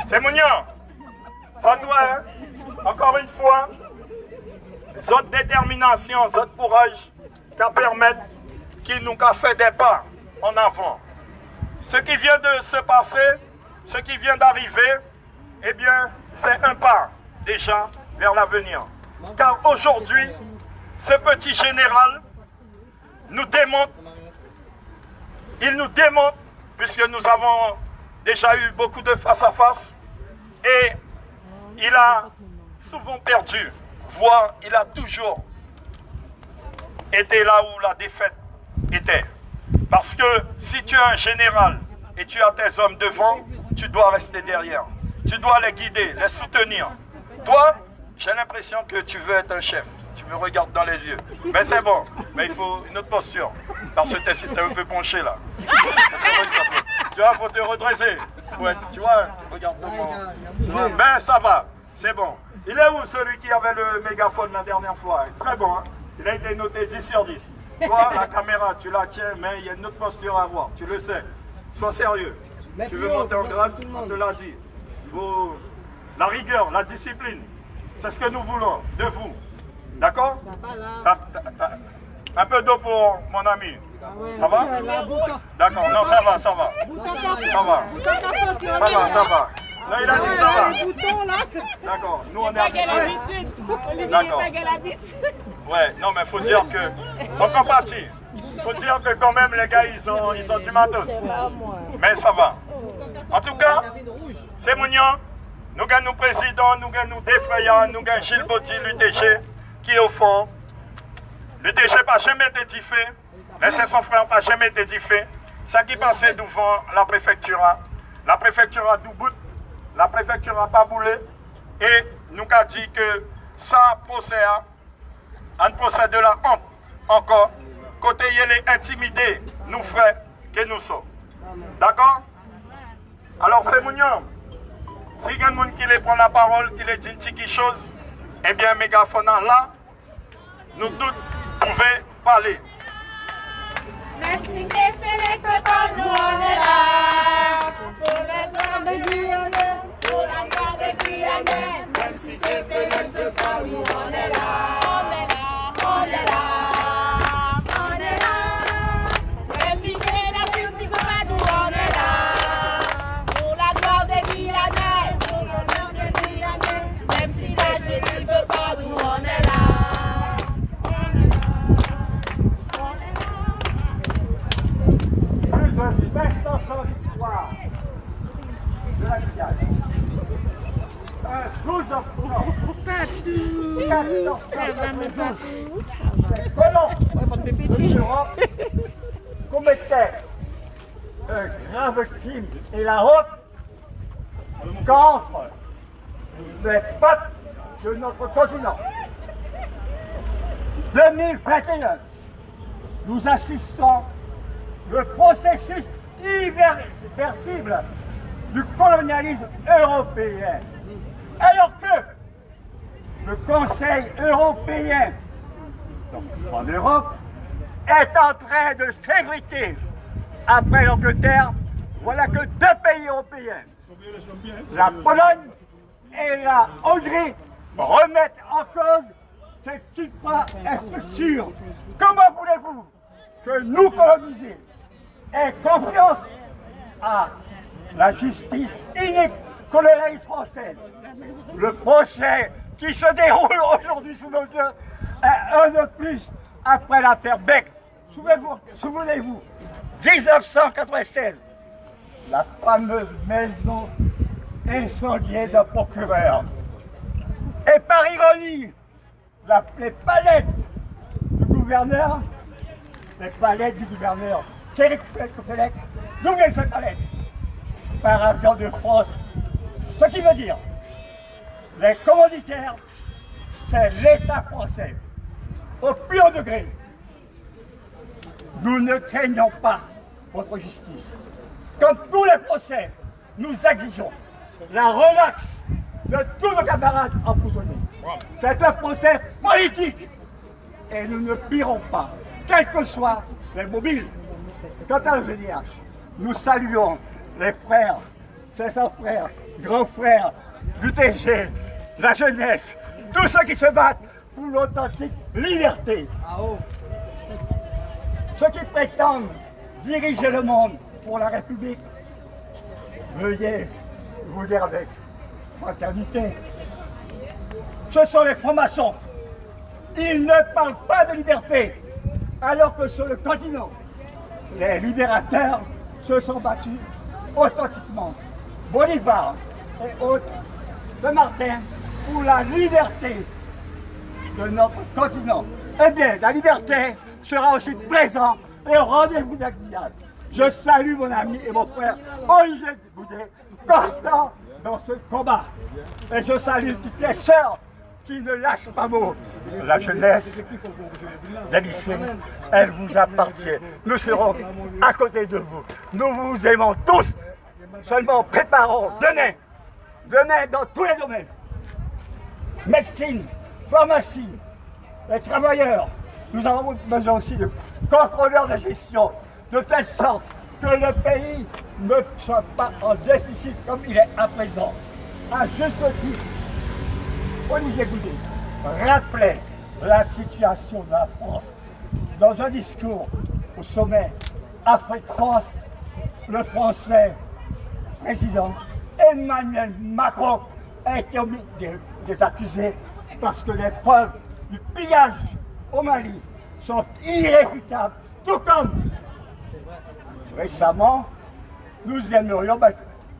C'est Mounian. Ça doit, hein? Encore une fois, votre détermination, votre courage, qui permettent, qui nous a fait des pas en avant. Ce qui vient de se passer, ce qui vient d'arriver, eh bien, c'est un pas déjà vers l'avenir. Car aujourd'hui, ce petit général nous démontre, puisque nous avons déjà eu beaucoup de face-à-face, et il a souvent perdu, voire il a toujours été là où la défaite était. Parce que si tu es un général et tu as tes hommes devant, tu dois rester derrière. Tu dois les guider, les soutenir. Toi, j'ai l'impression que tu veux être un chef. Tu me regardes dans les yeux. Mais c'est bon, mais il faut une autre posture. Parce que tu es un peu penché là. Tu vois, il faut te redresser. Ouais, tu vois, regarde comment. Mais ça va, c'est bon. Il est où celui qui avait le mégaphone la dernière fois? Très bon, hein? Il a été noté 10 sur 10. Toi, la caméra, tu la tiens, mais il y a une autre posture à avoir. Tu le sais. Sois sérieux. Tu veux monter en grade, on te l'a dit. Faut la rigueur, la discipline. C'est ce que nous voulons de vous. D'accord? Un peu d'eau pour mon ami. Ça va? D'accord, non, ça va, ça va. Ça va. Ça va. Là, il a dit ça va. D'accord, nous on est habitués. D'accord. Ouais, non, mais faut dire que, en compatie, faut dire que quand même les gars, ils ont du matos. Mais ça va. En tout cas, c'est Mounian. Nous gagnons nous président, nous gagnons nous défrayants, nous gagnons Gilles Baudy, l'UTG, qui est au fond. L'UTG n'a jamais été diffé, les 500 frères n'ont jamais été diffé. Ça qui passait devant la préfecture a doubout, la préfecture n'a pas boulé, et nous a dit que ça procède, un procès de la honte encore, côté il est intimidé, nous frères, que nous sommes. D'accord? Alors c'est Mounian. Si il y a quelqu'un qui les prend la parole, qui les dit quelque chose, eh bien, mégaphone là, nous tous pouvons parler. Merci de faire que comme nous on est là. Pour le droit de Guyane, pour la gloire de Guyane. Même si tu fais que comme nous on est là. On est là, on est là, on est là. Même si c'est la justice, pas nous on est là. Pour la gloire de Guyane, pour le nom de Guyane. Même si la justice veut pas nous on est là. L'histoire de la Guyane. 12 octobre. C'est colons de l'Europe commettaient un grave crime et la honte contre les peuples de notre continent. 2021, nous assistons le processus irréversible du colonialisme européen. Alors que le Conseil européen, donc en Europe, est en train de s'effriter après l'Angleterre, voilà que deux pays européens, la Pologne et la Hongrie, remettent en cause cette infrastructure. Comment voulez-vous que nous colonisés aient confiance à la justice inique colonialiste française? Le procès qui se déroule aujourd'hui sous nos yeux est un de plus après l'affaire Beck. Souvenez-vous, 1996, la fameuse maison incendiée d'un procureur. Et par ironie, les palettes du gouverneur, Thierry Couffelec, d'où viennent ces palettes? Par avion de France. Ce qui veut dire, les commanditaires, c'est l'État français. Au plus haut degré, nous ne craignons pas votre justice. Comme tous les procès, nous exigeons la relaxe de tous nos camarades emprisonnés. C'est un procès politique et nous ne plierons pas, quels que soient les mobiles. Quant à l'EDH, nous saluons les frères, 500 frères, grands frères, l'UTG, la jeunesse, tous ceux qui se battent pour l'authentique liberté. Ceux qui prétendent diriger le monde pour la République, veuillez vous dire avec fraternité ce sont les francs-maçons. Ils ne parlent pas de liberté, alors que sur le continent, les libérateurs se sont battus authentiquement. Bolivar et autres de Martin pour la liberté de notre continent. Eh bien, la liberté sera aussi présente et au rendez-vous de la Guyane. Je salue mon ami et mon frère Olivier Boudet, constant dans ce combat. Et je salue toutes les sœurs qui ne lâchent pas mot. La jeunesse des lycées, elle vous appartient. Nous serons à côté de vous. Nous vous aimons tous. Seulement préparons, donnez dans tous les domaines. Médecine, pharmacie, les travailleurs. Nous avons besoin aussi de contrôleurs de gestion, de telle sorte que le pays ne soit pas en déficit comme il est à présent. À juste titre, Olivier Goudet rappelait la situation de la France dans un discours au sommet Afrique-France. Le français président Emmanuel Macron a été omis des accusés parce que les preuves du pillage au Mali sont irréfutables, tout comme récemment nous aimerions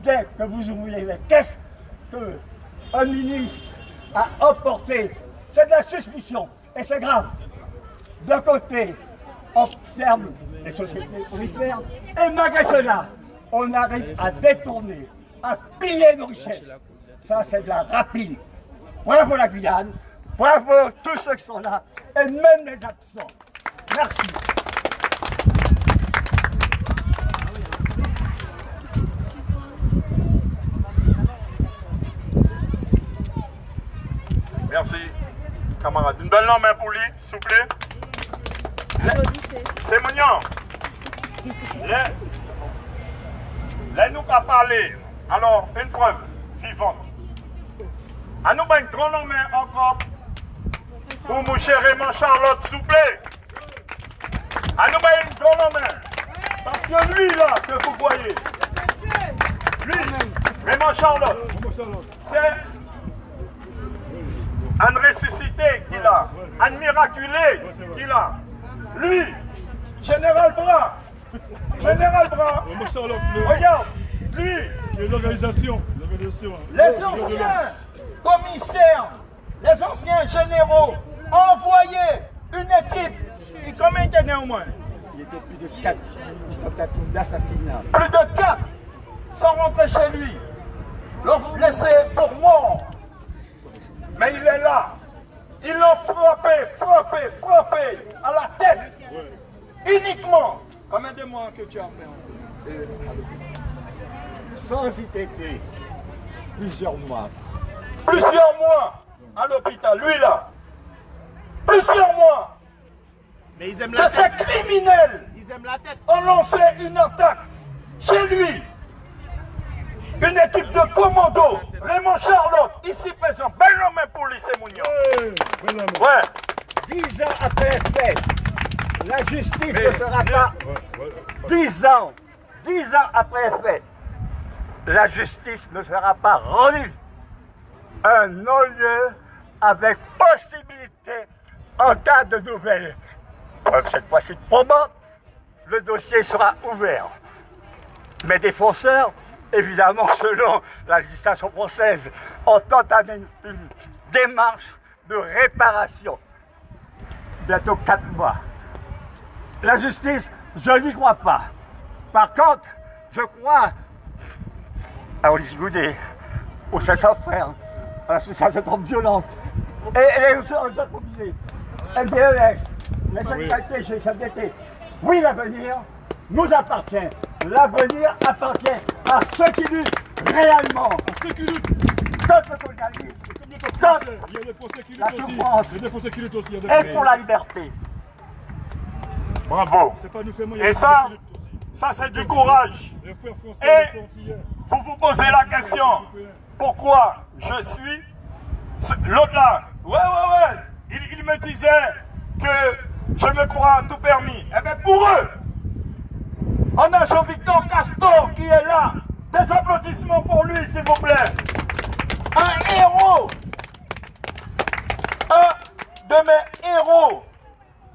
bien que vous ouvriez les caisses qu'un ministre a emporté. C'est de la suspicion et c'est grave. D'un côté, on ferme les sociétés prolifères et malgré cela, on arrive à détourner, à piller nos richesses. Ça, c'est de la rapine. Bravo la Guyane, bravo tous ceux qui sont là, et même les absents. Merci. Merci, camarade. Une belle main pour lui, s'il vous plaît. C'est mignon. Là, nous pas parler. Alors, une preuve vivante. À nous, une grande main encore pour mon cher Raymond Charlotte, s'il vous plaît. À nous, une grande main. Parce que lui, là, que vous voyez, lui, Raymond Charlotte, c'est un ressuscité qu'il a, un miraculé qu'il a. Lui, Général Brun, regarde, lui, l'organisation. Les anciens commissaires, les anciens généraux ont envoyé une équipe. Et combien il était au moins? Il était plus de 4 tentatives d'assassinat. Plus de 4 sans rentrer chez lui. L'ont laissé pour mort. Mais il est là. Ils l'ont frappé à la tête. Uniquement. Combien de mois que tu as fait? Sans ITT, plusieurs mois. Plusieurs mois à l'hôpital, lui là. Plusieurs mois. Mais ils aiment que ces criminels ont lancé une attaque chez lui. Une équipe de commando, Raymond Charlotte, ici présent. Belle main pour lui, c'est Mounion. Ouais. 10 ans après les faits, la justice ne sera pas. 10 ans après les faits, la justice ne sera pas rendue. Un non-lieu avec possibilité en cas de nouvelles. Cette fois-ci probante, le dossier sera ouvert. Mes défenseurs, évidemment, selon la législation française, ont entamé une démarche de réparation. Bientôt 4 mois. La justice, je n'y crois pas. Par contre, je crois à Olivier Goudet, aux 500 frères, à l'association de violence, et les autres mobilisés, LDES, les syndicalités, GSMDT. Oui, l'avenir nous appartient. L'avenir appartient à ceux qui luttent réellement. Ceux qui luttent contre le colonialisme, contre la souffrance et pour la liberté. Bravo. Et ça c'est du courage. Et vous vous posez la question, pourquoi je suis l'autre là? Ouais. Il me disait que je me crois tout permis. Eh bien pour eux, on a Jean-Victor Castor qui est là. Des applaudissements pour lui, s'il vous plaît. Un héros de mes héros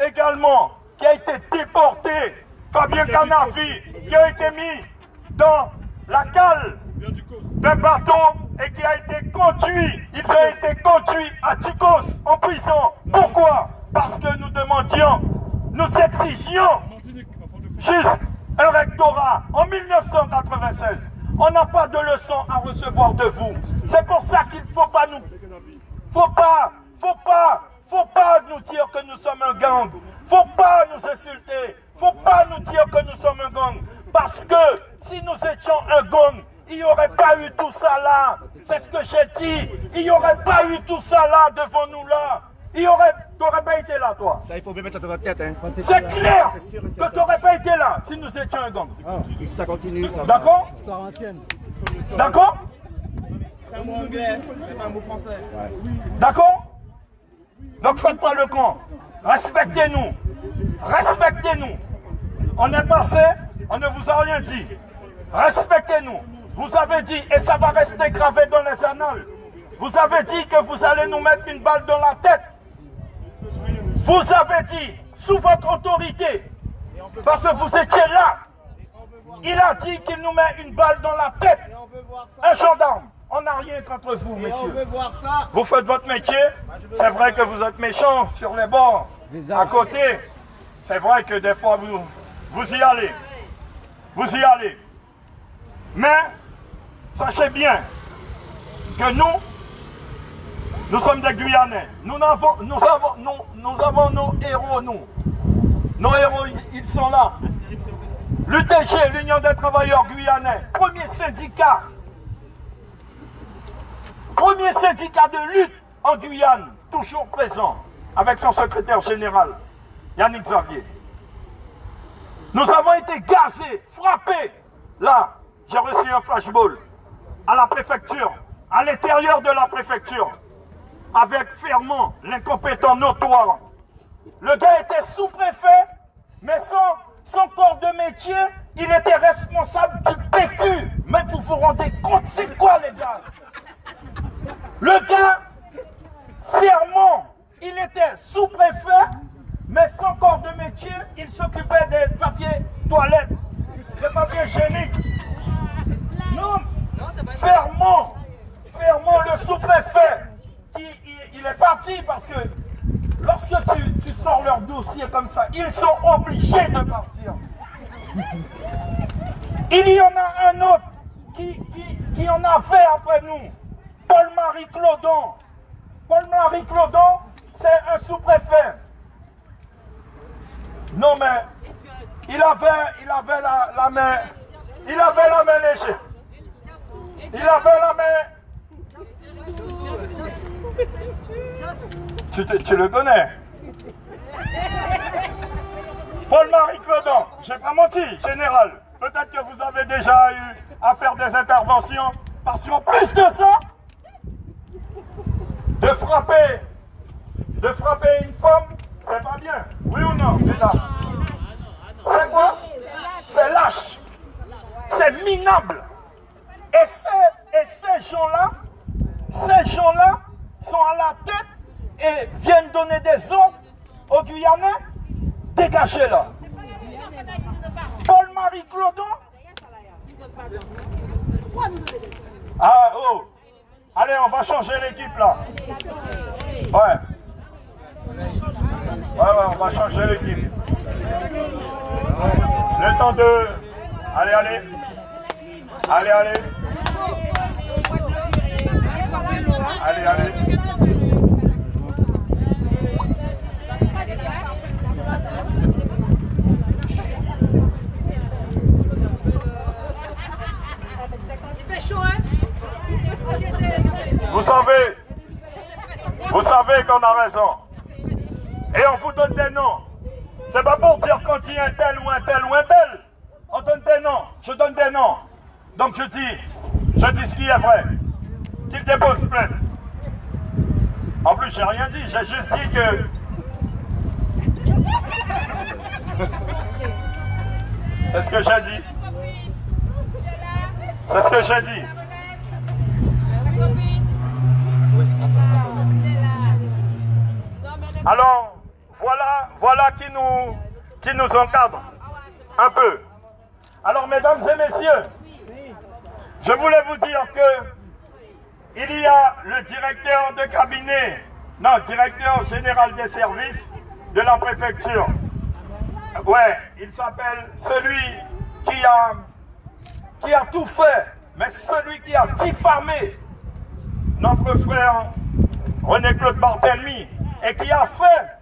également, qui a été déporté, Fabien Canavi, qui a été mis dans la cale d'un bateau et qui a été conduit, ils ont été conduits à Tikos en prison. Pourquoi? Parce que nous demandions, nous exigions juste un rectorat en 1996. On n'a pas de leçon à recevoir de vous. C'est pour ça qu'il ne faut pas nous... Faut pas nous dire que nous sommes un gang. Faut pas nous insulter. Faut pas nous dire que nous sommes un gang. Parce que si nous étions un gang, il n'y aurait pas eu tout ça là. C'est ce que j'ai dit. Il n'y aurait pas eu tout ça là devant nous là. Tu n'aurais pas été là, toi. Ça, il faut bien mettre ça dans notre tête. Hein. C'est clair que tu n'aurais pas été là si nous étions un gang. Ça continue. D'accord? Histoire ancienne. D'accord? C'est un mot anglais, c'est pas un mot français. D'accord? Donc faites pas le con. Respectez-nous. Respectez-nous. On est passé, on ne vous a rien dit. Respectez-nous. Vous avez dit, et ça va rester gravé dans les annales, vous avez dit que vous allez nous mettre une balle dans la tête. Vous avez dit, sous votre autorité, parce que vous étiez là, il a dit qu'il nous met une balle dans la tête. Un gendarme. On n'a rien contre vous, messieurs. Vous faites votre métier. C'est vrai que vous êtes méchants sur les bords. À côté, c'est vrai que des fois, vous y allez. Vous y allez. Mais, sachez bien que nous sommes des Guyanais. Nous avons nos héros, nous. Nos héros, ils sont là. L'UTG, l'Union des travailleurs guyanais, premier syndicat de lutte en Guyane, toujours présent, avec son secrétaire général, Yannick Xavier. Nous avons été gazés, frappés. Là, j'ai reçu un flashball à la préfecture, à l'intérieur de la préfecture, avec Fermont, l'incompétent notoire. Le gars était sous-préfet, mais son corps de métier, il était responsable du PQ. Mais vous vous rendez compte, c'est quoi les gars? Le gars, Fermont, il était sous-préfet, mais son corps de métier, il s'occupait des papiers toilettes, des papiers hygiéniques. Non, Fermont, le sous-préfet, il est parti parce que lorsque tu sors leur dossier comme ça, ils sont obligés de partir. Il y en a un autre qui en a fait après nous. Paul-Marie Clodon. Paul-Marie Clodon, c'est un sous-préfet. Non mais, il avait la main, il avait la main légère. Il avait la main... Tu le connais? Paul-Marie Clodon, j'ai pas menti, général. Peut-être que vous avez déjà eu à faire des interventions, parce qu'en plus de ça, de frapper une femme, c'est pas bien. Oui ou non, mesdames? C'est quoi? C'est lâche. C'est minable. Et ces gens-là sont à la tête et viennent donner des ordres aux Guyanais. Dégagez là. Paul-Marie Clodon. Ah oh. Allez, on va changer l'équipe là. Ouais, on va changer l'équipe. Le temps de... Allez. Allez. Il fait chaud, hein? Vous savez qu'on a raison. Et on vous donne des noms. C'est pas pour dire qu'on dit un tel ou un tel ou un tel. On donne des noms. Je donne des noms. Donc je dis ce qui est vrai. Qu'il dépose plainte. En plus, j'ai rien dit. J'ai juste dit que... C'est ce que j'ai dit. C'est ce que j'ai dit. Alors, voilà qui nous encadre un peu. Alors, mesdames et messieurs, je voulais vous dire que il y a le directeur de cabinet, non, directeur général des services de la préfecture. Ouais, il s'appelle celui qui a tout fait, mais celui qui a diffamé notre frère René-Claude Barthélemy et qui a fait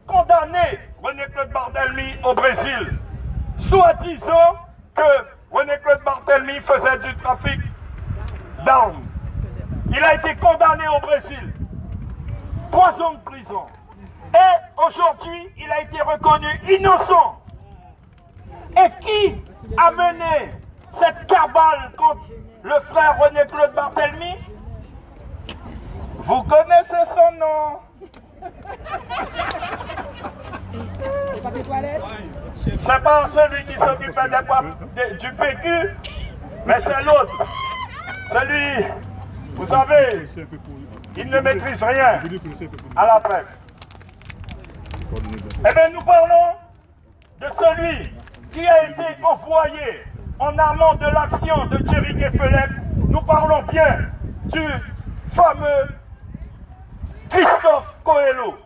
condamner René-Claude Barthélemy au Brésil, soi-disant que René-Claude Barthélemy faisait du trafic d'armes. Il a été condamné au Brésil. 3 ans de prison. Et aujourd'hui, il a été reconnu innocent. Et qui a mené cette cabale contre le frère René-Claude Barthélemy? Vous connaissez son nom? C'est pas celui qui s'occupait du PQ, mais c'est l'autre. Celui, vous savez, il ne maîtrise rien à la bref. Eh bien, nous parlons de celui qui a été envoyé en amont de l'action de Thierry Kefelec. Nous parlons bien du fameux Christophe Coelho.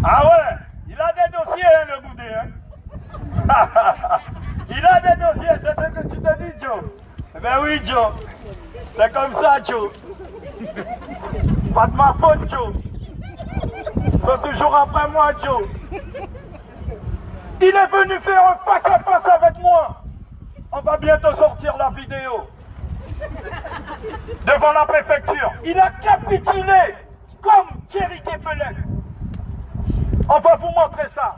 Ah ouais, il a des dossiers, hein, le boudé. Hein? Il a des dossiers, c'est ce que tu te dis, Joe. Eh bien oui, Joe. C'est comme ça, Joe. Pas de ma faute, Joe. Ils sont toujours après moi, Joe. Il est venu faire un face-à-face avec moi. On va bientôt sortir la vidéo. Devant la préfecture. Il a capitulé comme Thierry Kefelec. On va vous montrer ça.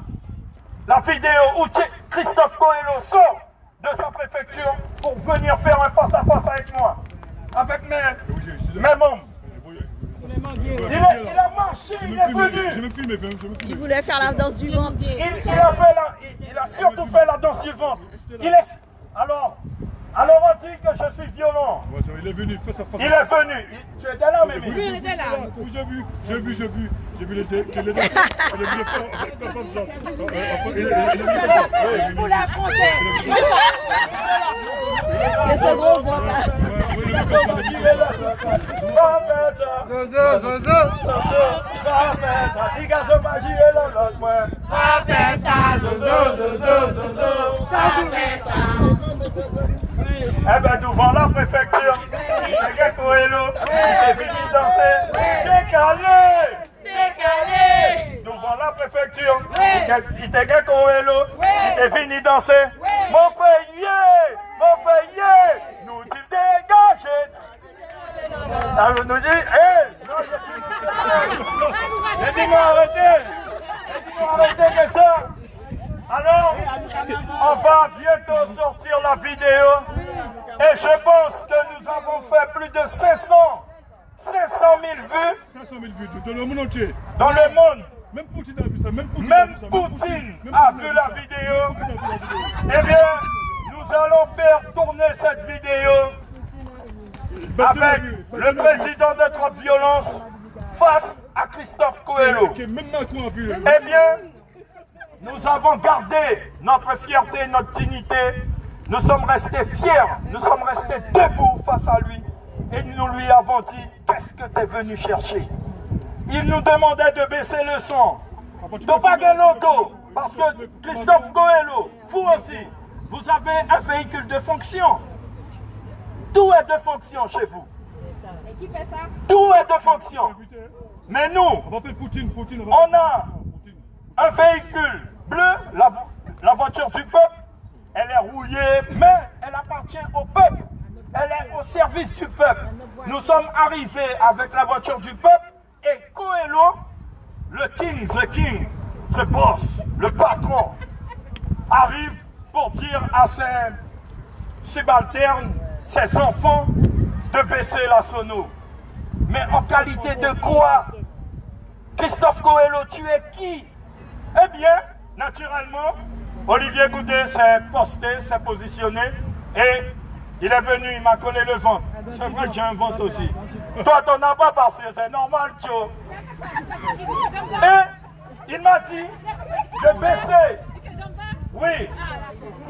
La vidéo où Christophe Coelho sort de sa préfecture pour venir faire un face-à-face avec moi. Avec mes membres. Il a marché, il est venu. Il voulait faire la danse du ventre. Il a surtout fait la danse du ventre. Alors on dit que je suis violent. Il est venu, fais ça. Il est venu. Tu étais là, Mémé? Oui, il était là. Oui, j'ai vu. J'ai vu les deux. Il est venu faire comme ça. Il voulait affronter. Et ce gros ventre. Eh ben devant la préfecture, Thierry Coelho, il est venu danser. Décalé. Devant la préfecture, Thierry Coelho, il est venu danser. Mon frère, nous dit dégagez. Alors nous dit, j'ai dit arrêtez que ça. Alors, on va bientôt sortir la vidéo et je pense que nous avons fait plus de 500 000 vues. 500 000 vues dans le monde entier. Dans le monde. Même Poutine a vu ça. Même Poutine a vu la vidéo. Eh bien, nous allons faire tourner cette vidéo avec le président de Trop Violence face à Christophe Coelho. Eh bien, nous avons gardé notre fierté, notre dignité. Nous sommes restés fiers, nous sommes restés debout face à lui. Et nous lui avons dit, qu'est-ce que tu es venu chercher? Il nous demandait de baisser le son, de paguer l'auto. Parce que Christophe Coelho, vous aussi, vous avez un véhicule de fonction. Tout est de fonction chez vous. Et qui fait ça? Tout est de fonction. Mais nous, on a un véhicule bleu, la voiture du peuple, elle est rouillée, mais elle appartient au peuple. Elle est au service du peuple. Nous sommes arrivés avec la voiture du peuple et Coelho, le king, ce boss, le patron, arrive pour dire à ses subalternes, ses enfants, de baisser la sono. Mais en qualité de quoi? Christophe Coelho, tu es qui? Eh bien, naturellement, Olivier Goudet s'est posté, s'est positionné et il est venu, il m'a collé le ventre. C'est vrai que j'ai un ventre aussi. Toi, t'en as pas parce que c'est normal, Joe. Et il m'a dit de baisser. Oui,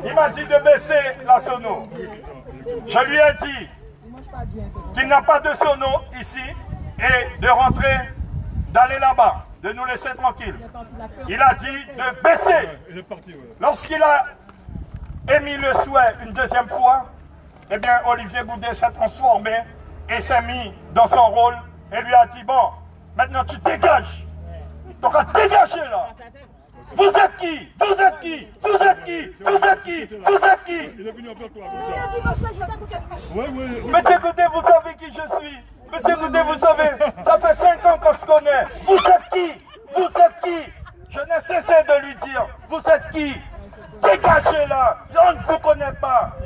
il m'a dit de baisser la sono. Je lui ai dit qu'il n'a pas de sono ici et de rentrer, d'aller là-bas, de nous laisser tranquilles. Il a dit de baisser. Lorsqu'il a émis le souhait une deuxième fois, eh bien, Olivier Goudet s'est transformé et s'est mis dans son rôle et lui a dit, bon, maintenant tu dégages. Donc à dégager là. Vous êtes qui? Vous êtes qui? Vous êtes qui? Vous êtes qui? Vous êtes qui? Il est venu envers toi comme ça. Monsieur Goudet, vous savez qui je suis? Monsieur Goudet, vous savez, ça fait 5 ans qu'on se connaît. Vous êtes qui? Vous êtes qui? Je n'ai cessé de lui dire, vous êtes qui? Dégagez là, on ne vous connaît pas.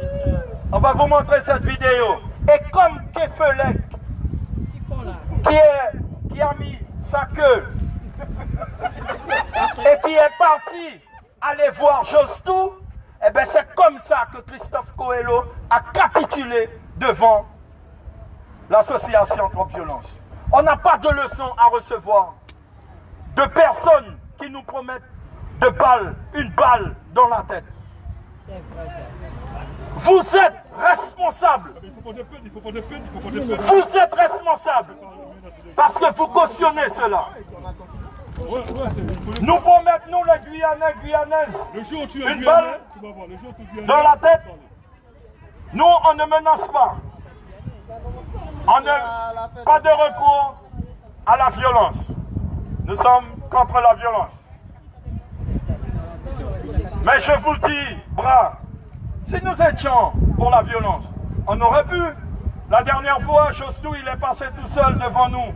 On va vous montrer cette vidéo. Et comme Kefelec, qui a mis sa queue et qui est parti aller voir Jostou, eh bien c'est comme ça que Christophe Coelho a capitulé devant l'association contre violence. On n'a pas de leçon à recevoir de personnes qui nous promettent une balle dans la tête. Vous êtes responsables. Vous êtes responsables parce que vous cautionnez cela. Nous promettons, nous les Guyanais, Guyanaises, une balle dans la tête. Nous, on ne menace pas. Pas de recours à la violence. Nous sommes contre la violence. Mais je vous dis, bras, si nous étions pour la violence, on aurait pu. La dernière fois, Jostou, il est passé tout seul devant nous.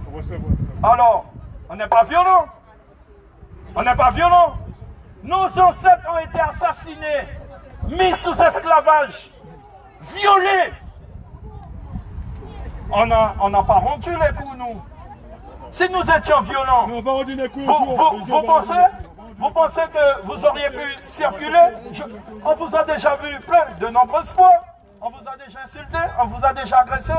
Alors, on n'est pas violent. On n'est pas violent. Nos ancêtres ont été assassinés, mis sous esclavage, violés. On n'a pas rendu les coups, nous. Si nous étions violents, vous pensez que vous auriez pu circuler? On vous a déjà vu plein de nombreuses fois. On vous a déjà insulté, on vous a déjà agressé.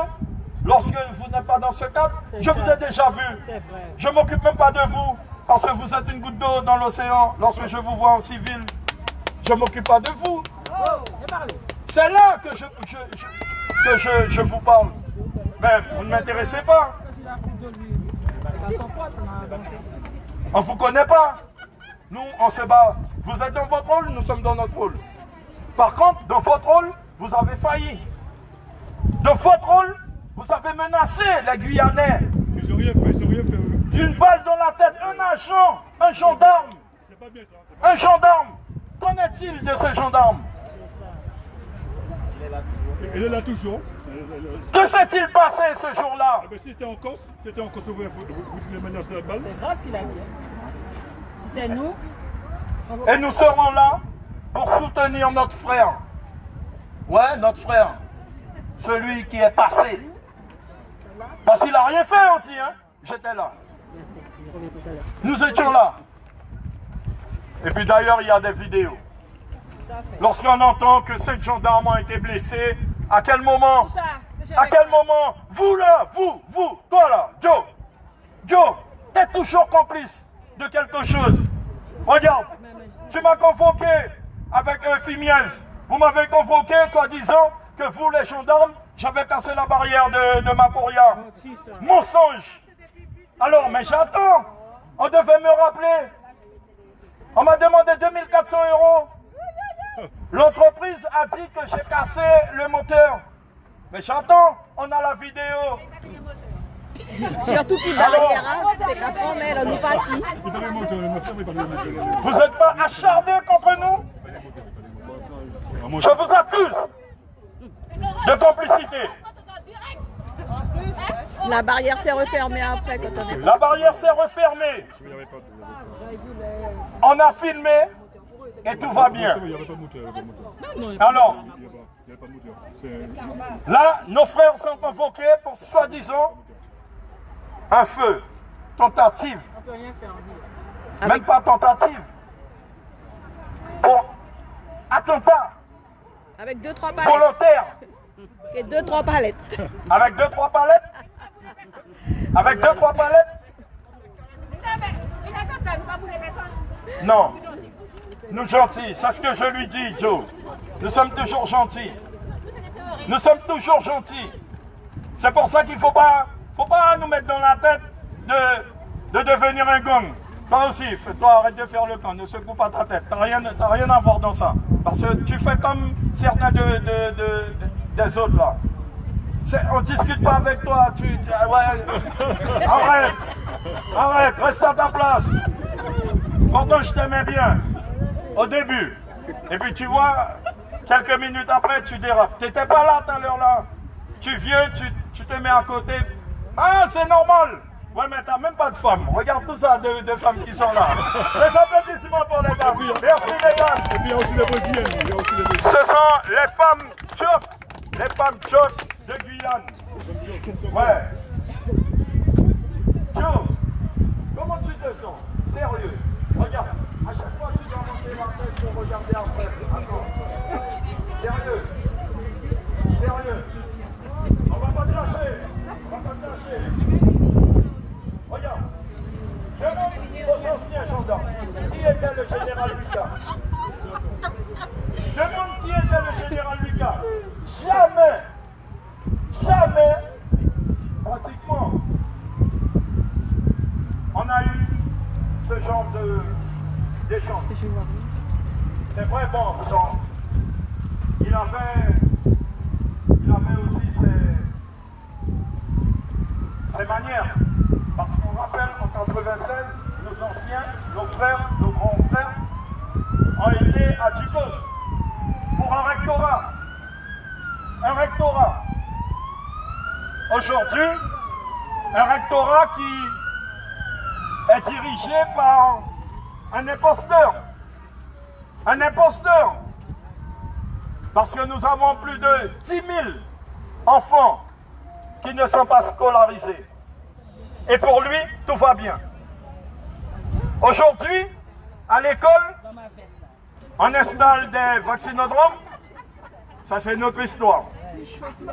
Lorsque vous n'êtes pas dans ce cadre, je vous ai déjà vu. Je ne m'occupe même pas de vous, parce que vous êtes une goutte d'eau dans l'océan. Lorsque je vous vois en civil, je ne m'occupe pas de vous. C'est là que je vous parle. Mais vous ne m'intéressez pas. On ne vous connaît pas. Nous, on se bat. Vous êtes dans votre rôle, nous sommes dans notre rôle. Par contre, dans votre rôle, vous avez failli. Dans votre rôle, vous avez menacé les Guyanais. Ils n'ont rien fait. D'une balle dans la tête, un agent, un gendarme. Un gendarme. Qu'en est-il de ce gendarme? Il est là toujours. Que s'est-il passé ce jour-là? C'était en Corse, vous les menacez la balle. C'est grave ce qu'il a dit. Si c'est nous. Et nous serons là pour soutenir notre frère. Ouais, notre frère. Celui qui est passé. Parce qu'il n'a rien fait aussi, hein. J'étais là. Nous étions là. Et puis d'ailleurs, il y a des vidéos. Lorsqu'on entend que 5 gendarmes ont été blessés, à quel moment? À quel moment? Vous là, vous, toi là, Joe, t'es toujours complice de quelque chose. Regarde, tu m'as convoqué avec un Fimiez. Vous m'avez convoqué, soi-disant, que vous, les gendarmes, j'avais cassé la barrière de Maporia. Mensonge. Alors, mais j'attends. On devait me rappeler. On m'a demandé 2400 €. L'entreprise a dit que j'ai cassé le moteur. Mais j'attends. On a la vidéo. Surtout qu'il barrière, c'est qu'à fond, mais elle nous partit. Vous n'êtes pas acharnés contre nous? Je vous accuse de complicité. La barrière s'est refermée après quand on est... La barrière s'est refermée. On a filmé et tout va bien. Alors, là, nos frères sont convoqués pour soi-disant un feu, tentative. Même pas tentative. Pour attentat. Avec 2-3 palettes. Volontaire. Et 2-3 palettes. Avec 2-3 palettes. Avec 2-3 palettes? Non. Nous gentils, c'est ce que je lui dis, Joe. Nous sommes toujours gentils. Nous sommes toujours gentils. C'est pour ça qu'il ne faut pas nous mettre dans la tête de devenir un gang. Toi aussi, toi arrête de faire le camp, ne secoue pas ta tête. T'as rien à voir dans ça. Parce que tu fais comme certains des autres là. On ne discute pas avec toi. Ouais. Arrête, reste à ta place. Pourtant je t'aimais bien. Au début. Et puis tu vois, quelques minutes après, tu dérapes. Tu n'étais pas là tout à l'heure là. Tu viens, tu te mets à côté. Ah, c'est normal. Ouais, mais t'as même pas de femmes. Regarde tout ça de femmes qui sont là. Les applaudissements pour les dames. Merci les dames. Et puis il y a aussi les Brésiliennes. Ce sont les femmes tchop. Les femmes tchop de Guyane. Ouais. Joe, comment tu te sens? Sérieux. Regarde. À chaque fois, tu dois monter la tête pour regarder après. Attends. Sérieux. Sérieux. On va pas te lâcher. On va pas te lâcher. Regarde. Demande aux anciens gendarmes qui était le général Lucas. Demande qui était le général Lucas. Jamais, pratiquement, on a eu ce genre d'échange. C'est vrai, bon, il avait aussi ses manières. Parce qu'on rappelle qu'en 96, nos anciens, nos frères, nos grands frères ont été à Djibouti pour un rectorat. Un rectorat. Aujourd'hui, un rectorat qui est dirigé par un imposteur. Un imposteur. Parce que nous avons plus de 10 000 enfants qui ne sont pas scolarisés. Et pour lui, tout va bien. Aujourd'hui, à l'école, on installe des vaccinodromes. Ça, c'est notre histoire.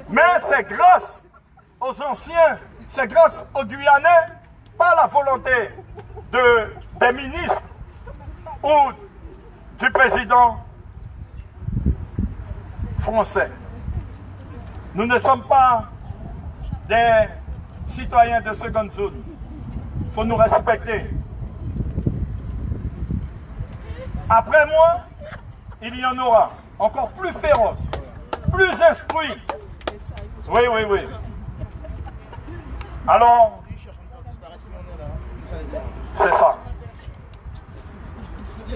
Mais c'est grâce aux anciens, c'est grâce aux Guyanais, pas la volonté des ministres ou du président français. Nous ne sommes pas des citoyens de seconde zone. Il faut nous respecter. Après moi, il y en aura encore plus féroces, plus instruits. Oui. Alors, c'est ça.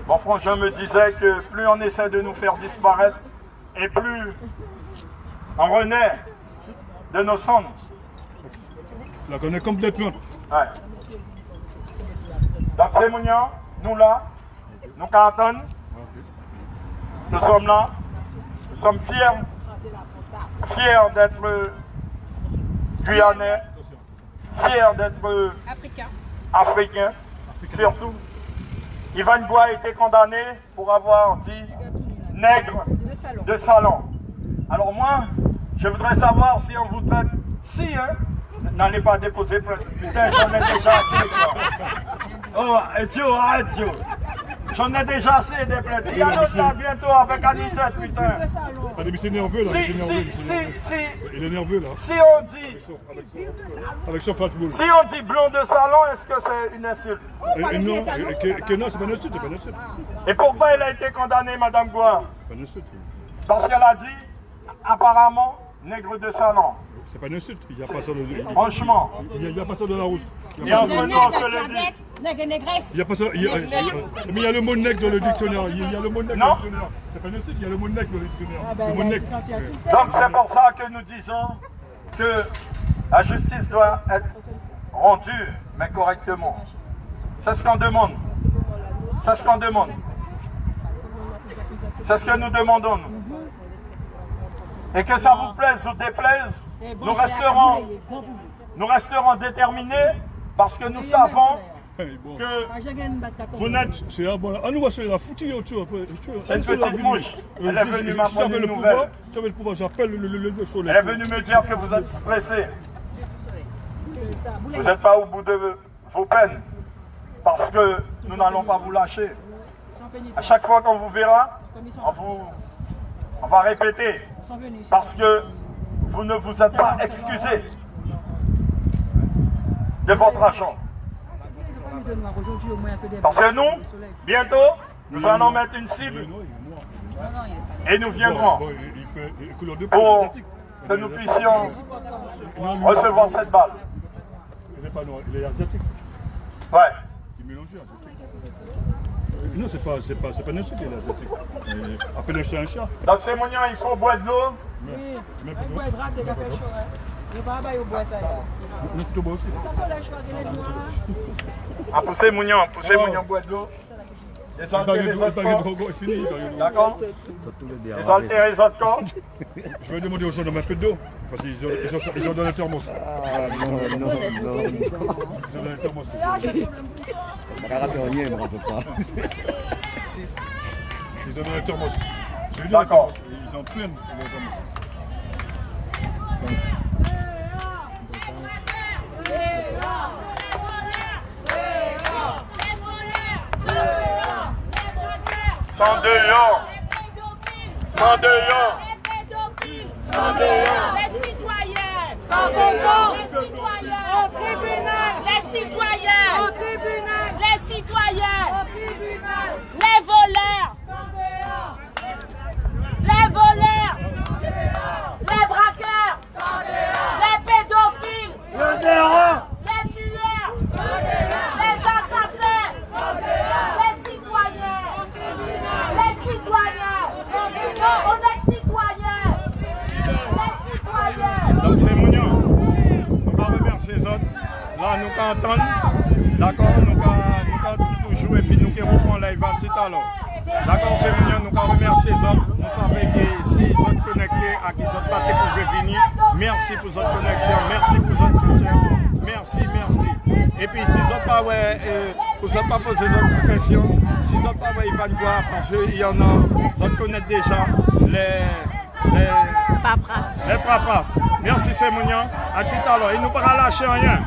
Mon frangin me disait que plus on essaie de nous faire disparaître, et plus on renaît de nos cendres. La connaît complètement. Ouais. Donc c'est Mounian, nous là, nous cantons, nous sommes là, nous sommes fiers d'être Guyanais, fiers d'être Africains, surtout. Ivan Goua a été condamné pour avoir dit nègre de salon. Alors moi, je voudrais savoir si on voudrait, n'allez pas déposer plainte. Putain, j'en ai déjà assez. Oh, Joe, arrête Joe. J'en ai déjà assez des plaintes. Il y a d'autres là bientôt avec Anicette, putain. Ah, mais c'est nerveux là. Il est nerveux là. Si on dit. Avec son fatboul. Si on dit blond de salon, est-ce que c'est une insulte? Non, c'est pas une insulte, Et pourquoi elle a été condamnée, Madame Goua? C'est pas une insulte. Parce qu'elle a dit, apparemment, nègre de salon. C'est pas une insulte, il n'y a pas ça de... Franchement. Il n'y a pas ça dans la rousse. Et en prenant, on se le dit. Il n'y a pas ça. Mais il y a le mot nègre dans le dictionnaire. Il y a le mot nègre dans le dictionnaire. C'est pas une insulte, il y a le mot nègre dans le dictionnaire. Le mot nègre. Donc c'est pour ça que nous disons que la justice doit être rendue, mais correctement. C'est ce qu'on demande. C'est ce qu'on demande. C'est ce que nous demandons, nous. Et que ça vous plaise ou déplaise, nous resterons déterminés parce que nous savons que vous n'êtes... C'est une petite mouche. Elle est venue m'apprendre une nouvelle. Tu avais le pouvoir, j'appelle le soleil. Elle est venue me dire que vous êtes stressé. Vous n'êtes pas au bout de vos peines. Parce que nous n'allons pas vous lâcher. À chaque fois qu'on vous verra, on va répéter. Parce que vous ne vous êtes pas excusé de votre argent. Parce que nous, bientôt, nous allons mettre une cible et nous viendrons pour que nous puissions recevoir cette balle. Il n'est pas noir, il est asiatique. Ouais. Il est mélangé asiatique. Non, c'est pas un insulte, il est asiatique. Appelez un chat un chat. Donc c'est mon il faut boire de l'eau. Oui, il boit de rap, des cafés chauds. Il va pas boire ça là. Nous, c'est tout beau aussi. Ça fait le choix de l'être noir. Poussez mon boire de l'eau. Les haltères et les autres corps. D'accord. Les haltères et les autres corps. Je vais demander aux gens de mettre un peu d'eau. Parce qu'ils ont donné un thermos. Ah non. Ils ont donné un thermos. Ça va rater rien, moi, c'est ça. Ils ont donné un thermos. D'accord. Ils ont plein de thermos. Sans dehors. Les citoyens. Sans dehors. Les citoyens. Au tribunal. Les citoyens. Au tribunal. Les citoyens. Au tribunal. Les voleurs. Sans dehors. Les voleurs. Les braqueurs. Sans dehors. Les pédophiles. Sans dehors. Les tueurs. Sans dehors. Les assassins. Sans dehors. Les citoyens. Les citoyens. On est citoyens. Les citoyens. Donc c'est Mounion. Nous allons remercier les autres. Là, nous cantons. D'accord, nous cantons toujours et puis nous reprendrons live à petit alors. D'accord, c'est Mounion. Nous allons remercier les autres. Nous savons que si ils sont connectés à qui ils ont pas pouvaient venir, merci pour votre connexion. Merci pour votre soutien. Merci. Et puis si ils n'ont pas, vous n'avez pas posé d'autres questions, si ils n'ont pas, ils vont voir parce qu'il y en a, vous connaissez déjà les papas. Merci, c'est Mounion. À tout à l'heure, il ne nous pas lâcher rien.